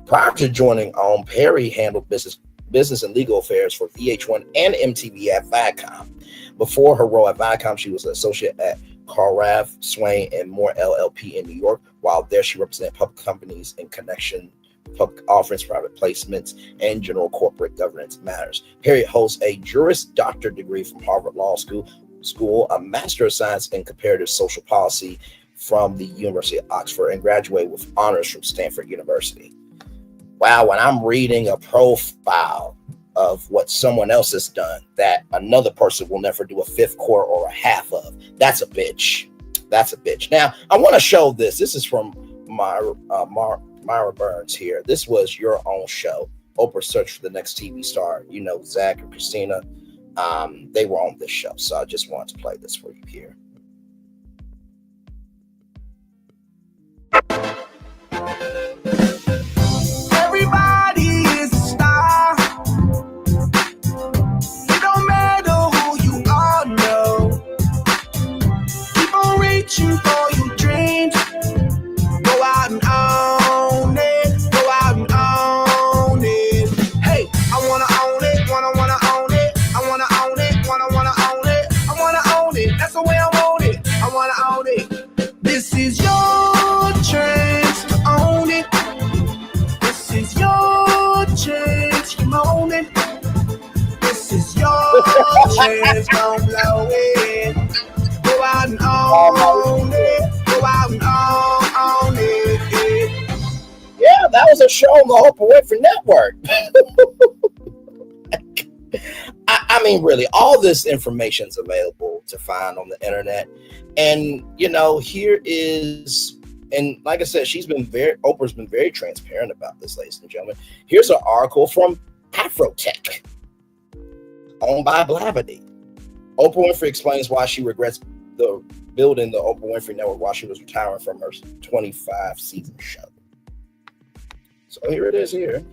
Prior to joining OWN, Perry handled business and legal affairs for VH1 and MTV at Viacom. Before her role at Viacom, she was an associate at Carrath, Swain, and Moore LLP in New York. While there, she represented public companies in connection, public offerings, private placements, and general corporate governance matters. Perry holds a Juris Doctor degree from Harvard Law School, a Master of Science in Comparative Social Policy from the University of Oxford, and graduated with honors from Stanford University. Wow, when I'm reading a profile of what someone else has done that another person will never do a fifth quarter or a half of, that's a bitch. That's a bitch. Now, I want to show this. This is from Myra Burns here. This was your own show, Oprah Search for the Next TV Star. You know, Zach and Christina, they were on this show. So I just wanted to play this for you here. Everybody is a star. It don't matter who you are, no. Keep on reaching for your dreams. Go out and own it. Go out and own it. Hey, I wanna own it. Wanna own it. I wanna own it. Wanna own it. I wanna own it. That's the way I want it. I wanna own it. This is your chance to own it. This is your chance, your moment. This is your chance, don't blow it. Go out and own it. Go out and own it. Yeah, that was a show on the Oprah Winfrey Network. I mean, really, all this information is available to find on the internet. And, you know, here is, and like I said, Oprah's been very transparent about this, ladies and gentlemen. Here's an article from Afrotech, owned by Blavity. Oprah Winfrey explains why she regrets building the Oprah Winfrey Network while she was retiring from her 25-season show. So here it is here.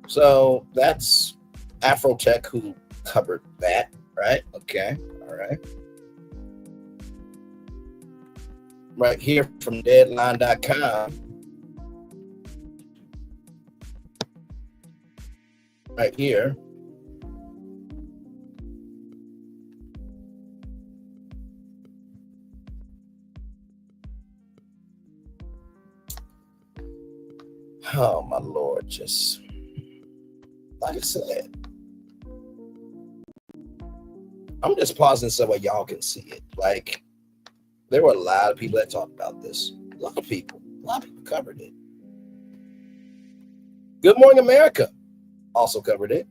So that's Afrotech who covered that, right? Okay, all right. Right here from Deadline.com. Right here. Oh my Lord, just like I said, I'm just pausing so that y'all can see it. Like, there were a lot of people that talked about this. A lot of people covered it. Good Morning America also covered it.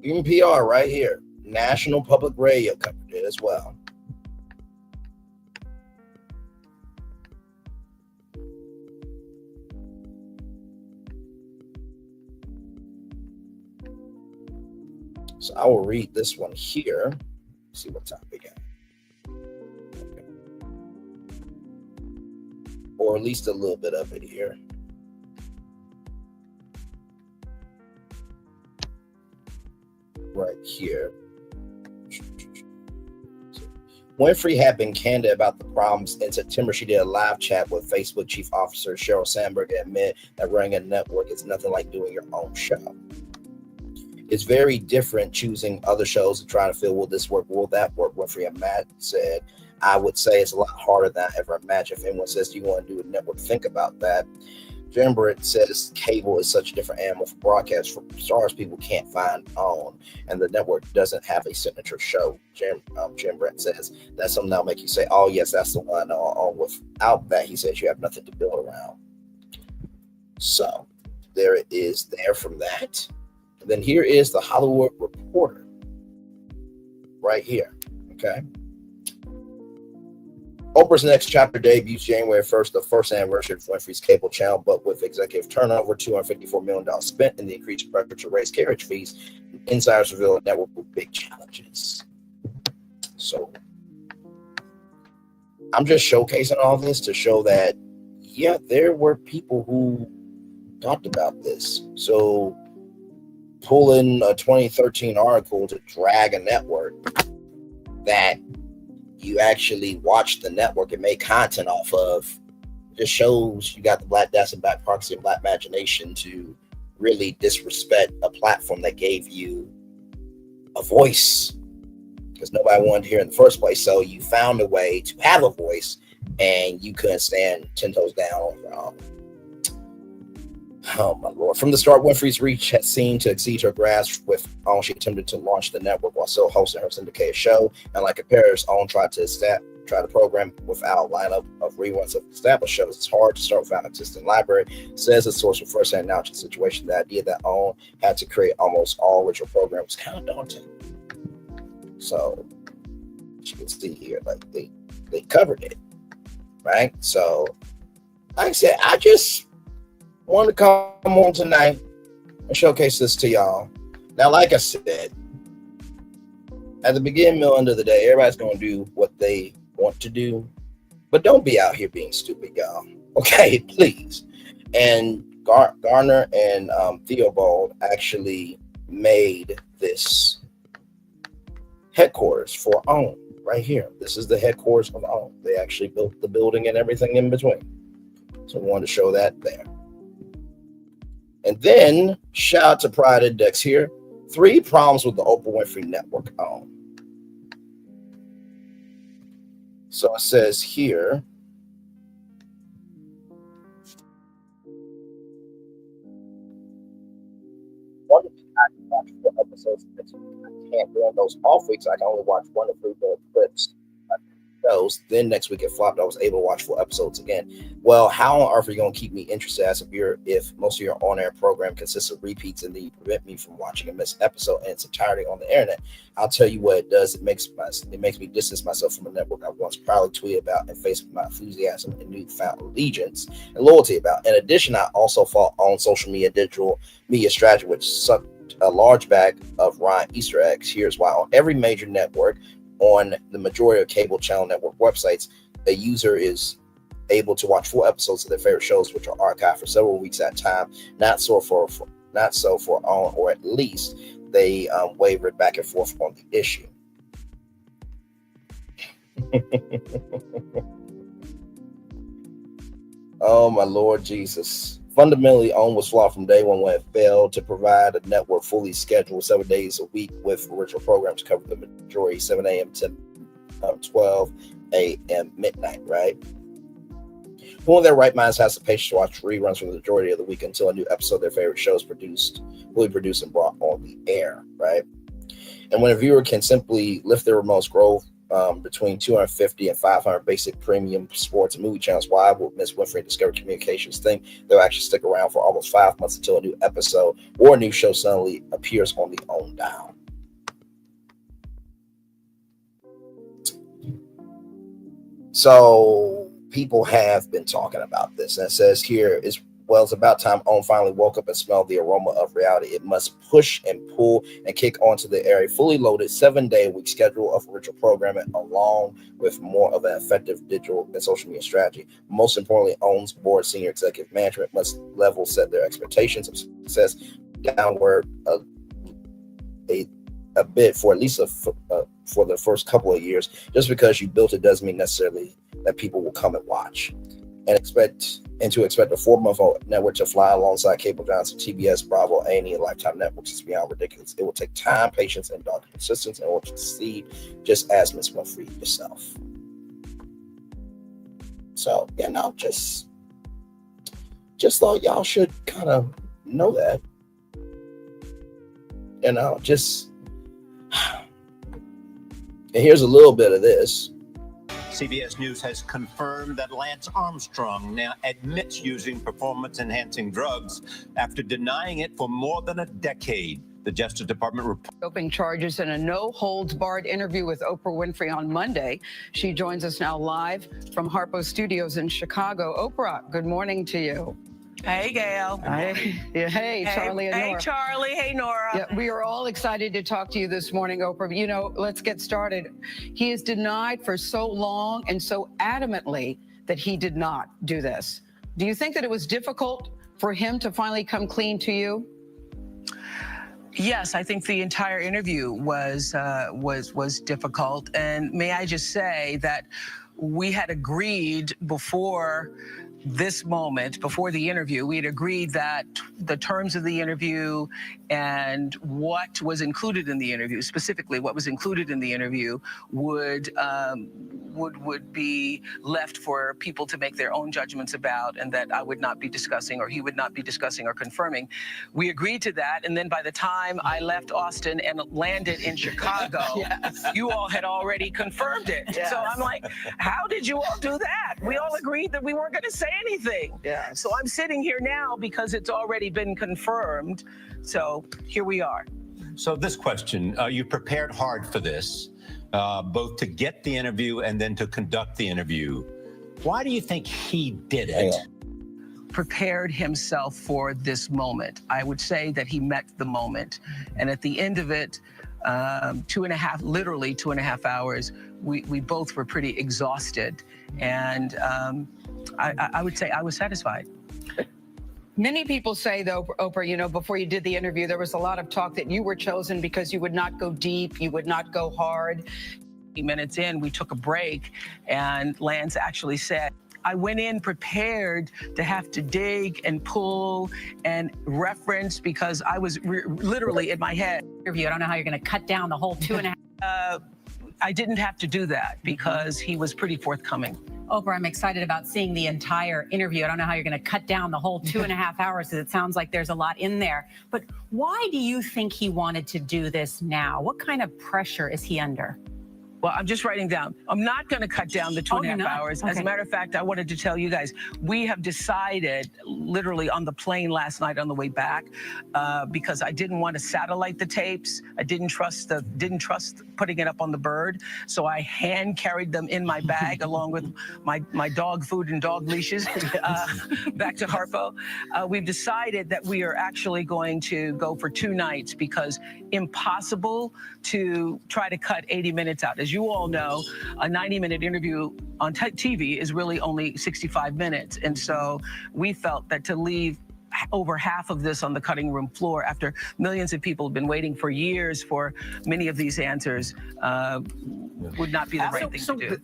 NPR right here. National Public Radio covered it as well. So I will read this one here. See what time we got. Okay. Or at least a little bit of it here. Right here. Winfrey had been candid about the problems. In September, she did a live chat with Facebook Chief Officer Sheryl Sandberg and admitted that running a network is nothing like doing your own show. It's very different choosing other shows and trying to feel, will this work, will that work? Winfrey and Matt said, I would say it's a lot harder than I ever imagined. If anyone says, do you want to do a network? Think about that. Jim Brett says cable is such a different animal for broadcast. For stars, people can't find on, and the network doesn't have a signature show. Jim Brett says that's something that'll make you say, oh, yes, that's the one. Without that, he says you have nothing to build around. So there it is there from that. And then here is the Hollywood Reporter right here. Okay. Oprah's next chapter debuts January 1st, the first anniversary of Winfrey's cable channel, but with executive turnover, $254 million spent, and the increased pressure to raise carriage fees, insiders reveal a network with big challenges. So I'm just showcasing all this to show that, yeah, there were people who talked about this. So pulling a 2013 article to drag a network that you actually watch the network and make content off of just shows you got the black deaths and black proxy and black imagination to really disrespect a platform that gave you a voice, because nobody wanted to hear in the first place. So you found a way to have a voice and you couldn't stand 10 toes down on your own. Oh my Lord. From the start, Winfrey's reach had seemed to exceed her grasp. With OWN, she attempted to launch the network while still hosting her syndicated show. And like a competitors, OWN tried to program without a lineup of reruns of established shows. It's hard to start without an existing library, says a source from first-hand knowledge of the situation. The idea that OWN had to create almost all original programs was kind of daunting. So you can see here, like they covered it, right? So like I said, I just want to come on tonight and showcase this to y'all. Now, like I said, at the beginning, middle, end of the day, everybody's going to do what they want to do, but don't be out here being stupid, y'all. Okay, please. And Garner and Theobald actually made this headquarters for OWN right here. This is the headquarters of OWN. They actually built the building and everything in between. So I wanted to show that there. And then, shout out to Pride Index here. 3 problems with the Oprah Winfrey Network OWN. So it says here, one week I can watch 4 episodes next week. I can't during those off weeks. I can only watch 1 to 3 minute clips. Those. Then next week it flopped. I was able to watch 4 episodes again. Well, how on earth are you going to keep me interested if most of your on-air program consists of repeats and then you prevent me from watching a missed episode in its entirety on the internet? I'll tell you what it does. It makes me distance myself from a network I once proudly tweeted about and faced my enthusiasm and newfound allegiance and loyalty about. In addition, I also fought on social media, digital media strategy, which sucked a large bag of Ryan Easter eggs. Here's why: on every major network, on the majority of cable channel network websites, a user is able to watch 4 episodes of their favorite shows, which are archived for several weeks at a time. Not so for OWN, or at least they wavered back and forth on the issue. Oh my Lord Jesus. Fundamentally, OWN was flawed from day one when it failed to provide a network fully scheduled 7 days a week with original programs covered the majority 7 a.m. to 12 a.m. midnight, right? Who in their right minds has the patience to watch reruns for the majority of the week until a new episode of their favorite shows fully produced and brought on the air, right? And when a viewer can simply lift their remote, scroll between 250 and 500 basic premium sports and movie channels, why would Miss Winfrey and Discovery Communications think they'll actually stick around for almost 5 months until a new episode or a new show suddenly appears on the OWN dial? So people have been talking about this, and it says here, it's about time OWN finally woke up and smelled the aroma of reality. It must push and pull and kick onto the air a fully loaded 7-day-a-week schedule of original programming, along with more of an effective digital and social media strategy. Most importantly, OWN's board senior executive management must level set their expectations of success downward a bit for at least for the first couple of years. Just because you built it doesn't mean necessarily that people will come and watch. And expect a 4-month-old network to fly alongside cable giants of TBS, Bravo, A&E, and Lifetime networks is beyond ridiculous. It will take time, patience, and dogged persistence in order to succeed, just as Miss Winfrey yourself. So, just thought y'all should kind of know that. And here's a little bit of this. CBS News has confirmed that Lance Armstrong now admits using performance-enhancing drugs after denying it for more than a decade. The Justice Department opening charges in a no-holds-barred interview with Oprah Winfrey on Monday. She joins us now live from Harpo Studios in Chicago. Oprah, good morning to you. Hey, Gail. Hey, Charlie and Nora. Hey, Charlie. Hey, Nora. Yeah, we are all excited to talk to you this morning, Oprah. Let's get started. He has denied for so long and so adamantly that he did not do this. Do you think that it was difficult for him to finally come clean to you? Yes, I think the entire interview was difficult. And may I just say that we had agreed before this moment, before the interview, we had agreed that the terms of the interview and what was included in the interview, specifically what was included in the interview, would be left for people to make their own judgments about, and that I would not be discussing, or he would not be discussing or confirming. We agreed to that, and then by the time I left Austin and landed in Chicago, yes, you all had already confirmed it. Yes. So I'm like, how did you all do that? Yes. We all agreed that we weren't going to say anything. Yeah. So I'm sitting here now because it's already been confirmed. So here we are. So this question, you prepared hard for this, both to get the interview and then to conduct the interview. Why do you think he did it? Prepared himself for this moment. I would say that he met the moment. And at the end of it, literally 2.5 hours, we both were pretty exhausted. And I would say I was satisfied. Many people say, though, Oprah, before you did the interview, there was a lot of talk that you were chosen because you would not go deep, you would not go hard. 30 minutes in, we took a break, and Lance actually said, I went in prepared to have to dig and pull and reference because I was literally in my head. I don't know how you're going to cut down the whole 2.5. I didn't have to do that because he was pretty forthcoming. Oprah, I'm excited about seeing the entire interview. I don't know how you're going to cut down the whole 2.5 hours because it sounds like there's a lot in there. But why do you think he wanted to do this now? What kind of pressure is he under? Well, I'm just writing down. I'm not going to cut down the 2.5 hours. Okay. As a matter of fact, I wanted to tell you guys, we have decided literally on the plane last night on the way back, because I didn't want to satellite the tapes. I didn't trust putting it up on the bird. So I hand carried them in my bag along with my dog food and dog leashes back to Harpo. We've decided that we are actually going to go for 2 nights because impossible to try to cut 80 minutes out. As you all know, a 90-minute interview on TV is really only 65 minutes. And so we felt that to leave over half of this on the cutting room floor after millions of people have been waiting for years for many of these answers would not be the right thing to do.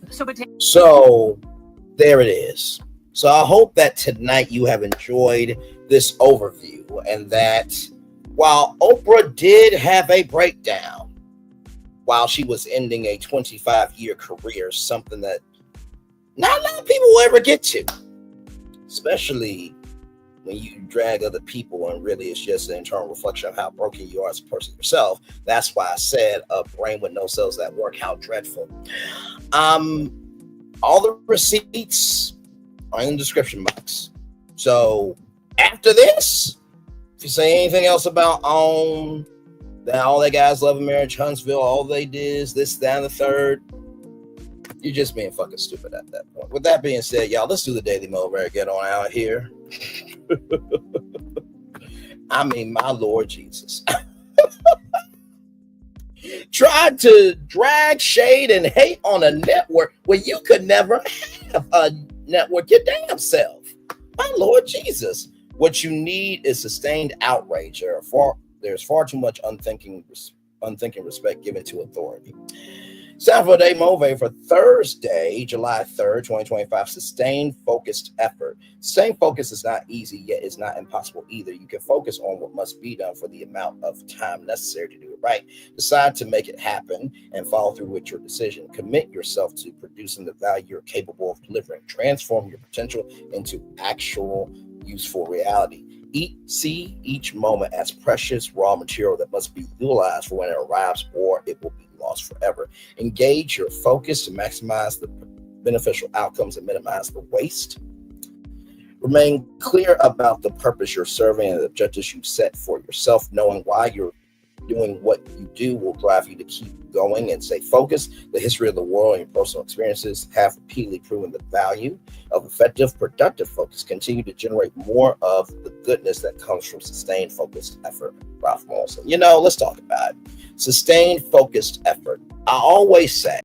So there it is. So I hope that tonight you have enjoyed this overview, and that while Oprah did have a breakdown while she was ending a 25-year career, something that not a lot of people will ever get to, especially when you drag other people and really it's just an internal reflection of how broken you are as a person yourself. That's why I said a brain with no cells that work, how dreadful. All the receipts are in the description box. So after this, if you say anything else about that all that guys love in marriage, Huntsville, all they did is this, that, and the third, you're just being fucking stupid at that point. With that being said, y'all, let's do the Daily Mover and get on out here. I mean, my Lord Jesus. Tried to drag shade and hate on a network where you could never have a network your damn self. My Lord Jesus. What you need is sustained outrage. There's far too much unthinking respect given to authority. It's time for a Day Move for Thursday, July 3rd, 2025. Sustained focused effort. Sustained focus is not easy, yet it's not impossible either. You can focus on what must be done for the amount of time necessary to do it right. Decide to make it happen and follow through with your decision. Commit yourself to producing the value you're capable of delivering. Transform your potential into actual useful reality. See each moment as precious raw material that must be utilized for when it arrives, or it will be lost forever. Engage your focus to maximize the beneficial outcomes and minimize the waste. Remain clear about the purpose you're serving and the objectives you set for yourself. Knowing why you're doing what you do will drive you to keep going and stay focused. The history of the world and your personal experiences have repeatedly proven the value of effective, productive focus. Continue to generate more of the goodness that comes from sustained, focused effort. Ralph Morrison. Let's talk about it. Sustained, focused effort. I always say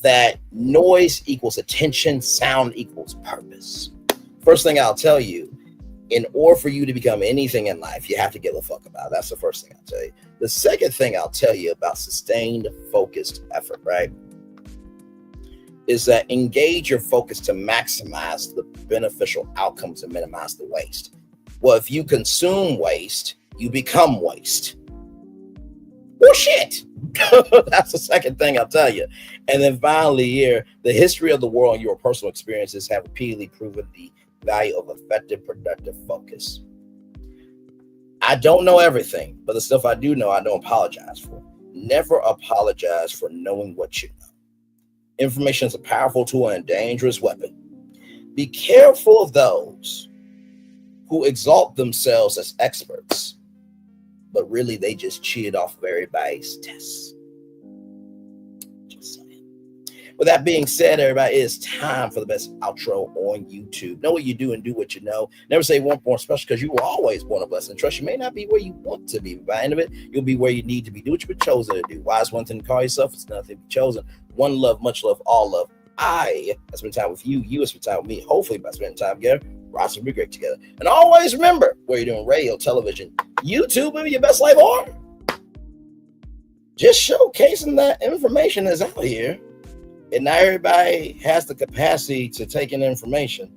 that noise equals attention, sound equals purpose. First thing I'll tell you, in order for you to become anything in life, you have to give a fuck about it. That's the first thing I'll tell you. The second thing I'll tell you about sustained, focused effort, right, is that engage your focus to maximize the beneficial outcomes and minimize the waste. Well, if you consume waste, you become waste. Well, shit. That's the second thing I'll tell you. And then finally here, the history of the world and your personal experiences have repeatedly proven the value of effective, productive focus. I don't know everything, but the stuff I do know, I don't apologize for. Never apologize for knowing what you know. Information is a powerful tool and a dangerous weapon. Be careful of those who exalt themselves as experts, but really they just cheated off of everybody's tests. Just saying. With that being said, everybody, it's time for the best outro on YouTube. Know what you do and do what you know. Never say one more special, because you were always one of us. And trust, you may not be where you want to be, but by the end of it, you'll be where you need to be. Do what you've been chosen to do. Why is one thing to call yourself? It's nothing to be chosen. One love, much love, all love. I spend time with you. You spend time with me. Hopefully, by spending time together, Ross will be great together. And always remember, where you're doing radio, television, YouTube, maybe your best life, or just showcasing that information that's out here. And not everybody has the capacity to take in information.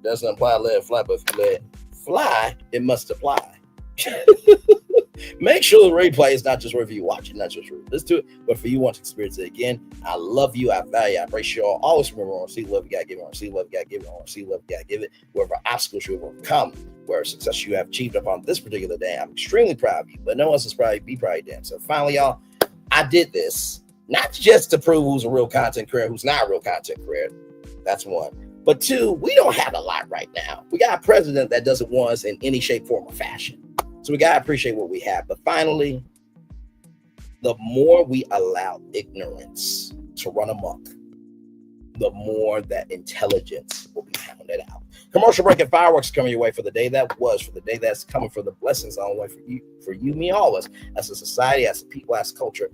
Doesn't apply to let it fly, but if you let it fly, it must apply. Make sure the replay is not just for you watch it, not just for you listen to it, but for you want to experience it again. I love you, I value, I appreciate you all. Always remember, on see love, you gotta give it, on see love, you gotta give it, on see love, you gotta give it. Wherever obstacles you have overcome, where success you have achieved upon this particular day, I'm extremely proud of you, but no one else is proud of you. Be proud of you, damn. So finally, y'all, I did this not just to prove who's a real content creator, who's not a real content creator. That's one. But two, we don't have a lot right now. We got a president that doesn't want us in any shape, form, or fashion. So we got to appreciate what we have. But finally, the more we allow ignorance to run amok, the more that intelligence will be pounded out. Commercial break and fireworks coming your way for the day that was, for the day that's coming, for the blessings on the way for you, me, all of us, as a society, as a people, as a culture.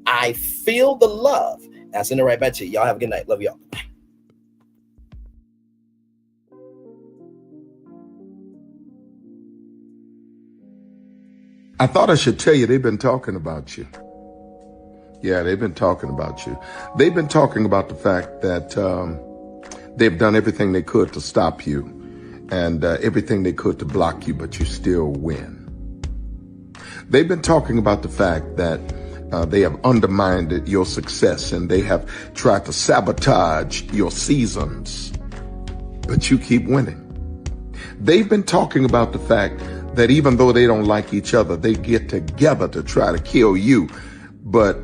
I feel the love. I'll send it right back to you. Y'all have a good night. Love y'all. Bye. I thought I should tell you, they've been talking about you. Yeah, they've been talking about you. They've been talking about the fact that They've done everything they could to stop you and everything they could to block you, but you still win. They've been talking about the fact that they have undermined your success and they have tried to sabotage your seasons, but you keep winning. They've been talking about the fact that even though they don't like each other, they get together to try to kill you, but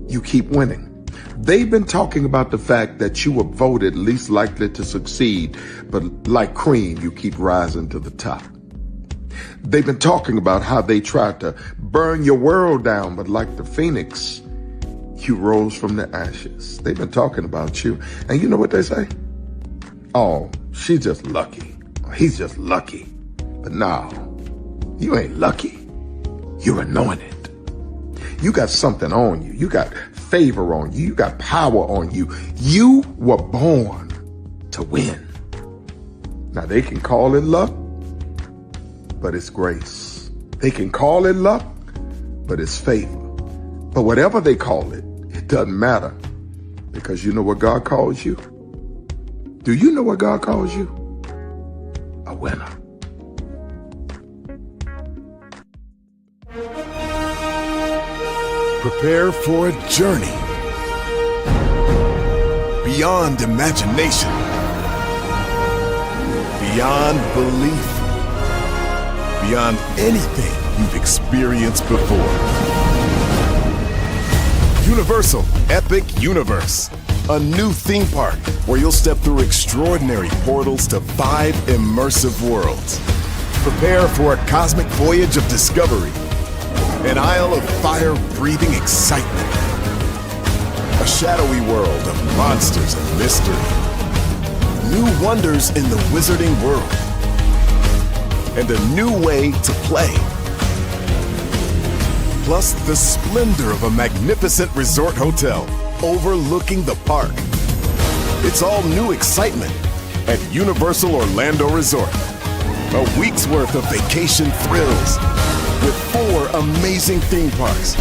you keep winning. They've been talking about the fact that you were voted least likely to succeed, but like cream, you keep rising to the top. They've been talking about how they tried to burn your world down, but like the phoenix, you rose from the ashes. They've been talking about you. And you know what they say? Oh, she's just lucky. He's just lucky. But no, you ain't lucky. You're anointed. You got something on you. You got favor on you. You got power on you. You were born to win. Now they can call it luck, but it's grace. They can call it luck, but it's favor. But whatever they call it, it doesn't matter, because you know what God calls you? Do you know what God calls you? A winner. Prepare for a journey beyond imagination, beyond belief, beyond anything you've experienced before. Universal Epic Universe, a new theme park where you'll step through extraordinary portals to 5 immersive worlds. Prepare for a cosmic voyage of discovery, an isle of fire-breathing excitement, a shadowy world of monsters and mystery, new wonders in the wizarding world, and a new way to play. Plus the splendor of a magnificent resort hotel overlooking the park. It's all new excitement at Universal Orlando Resort. A week's worth of vacation thrills with 4 amazing theme parks,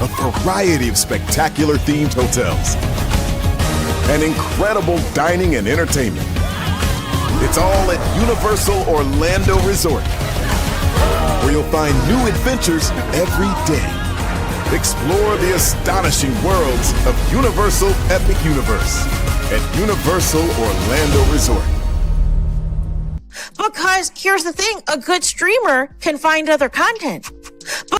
a variety of spectacular themed hotels, and incredible dining and entertainment. It's all at Universal Orlando Resort, where you'll find new adventures every day. Explore the astonishing worlds of Universal Epic Universe at Universal Orlando Resort. Because here's the thing, a good streamer can find other content. But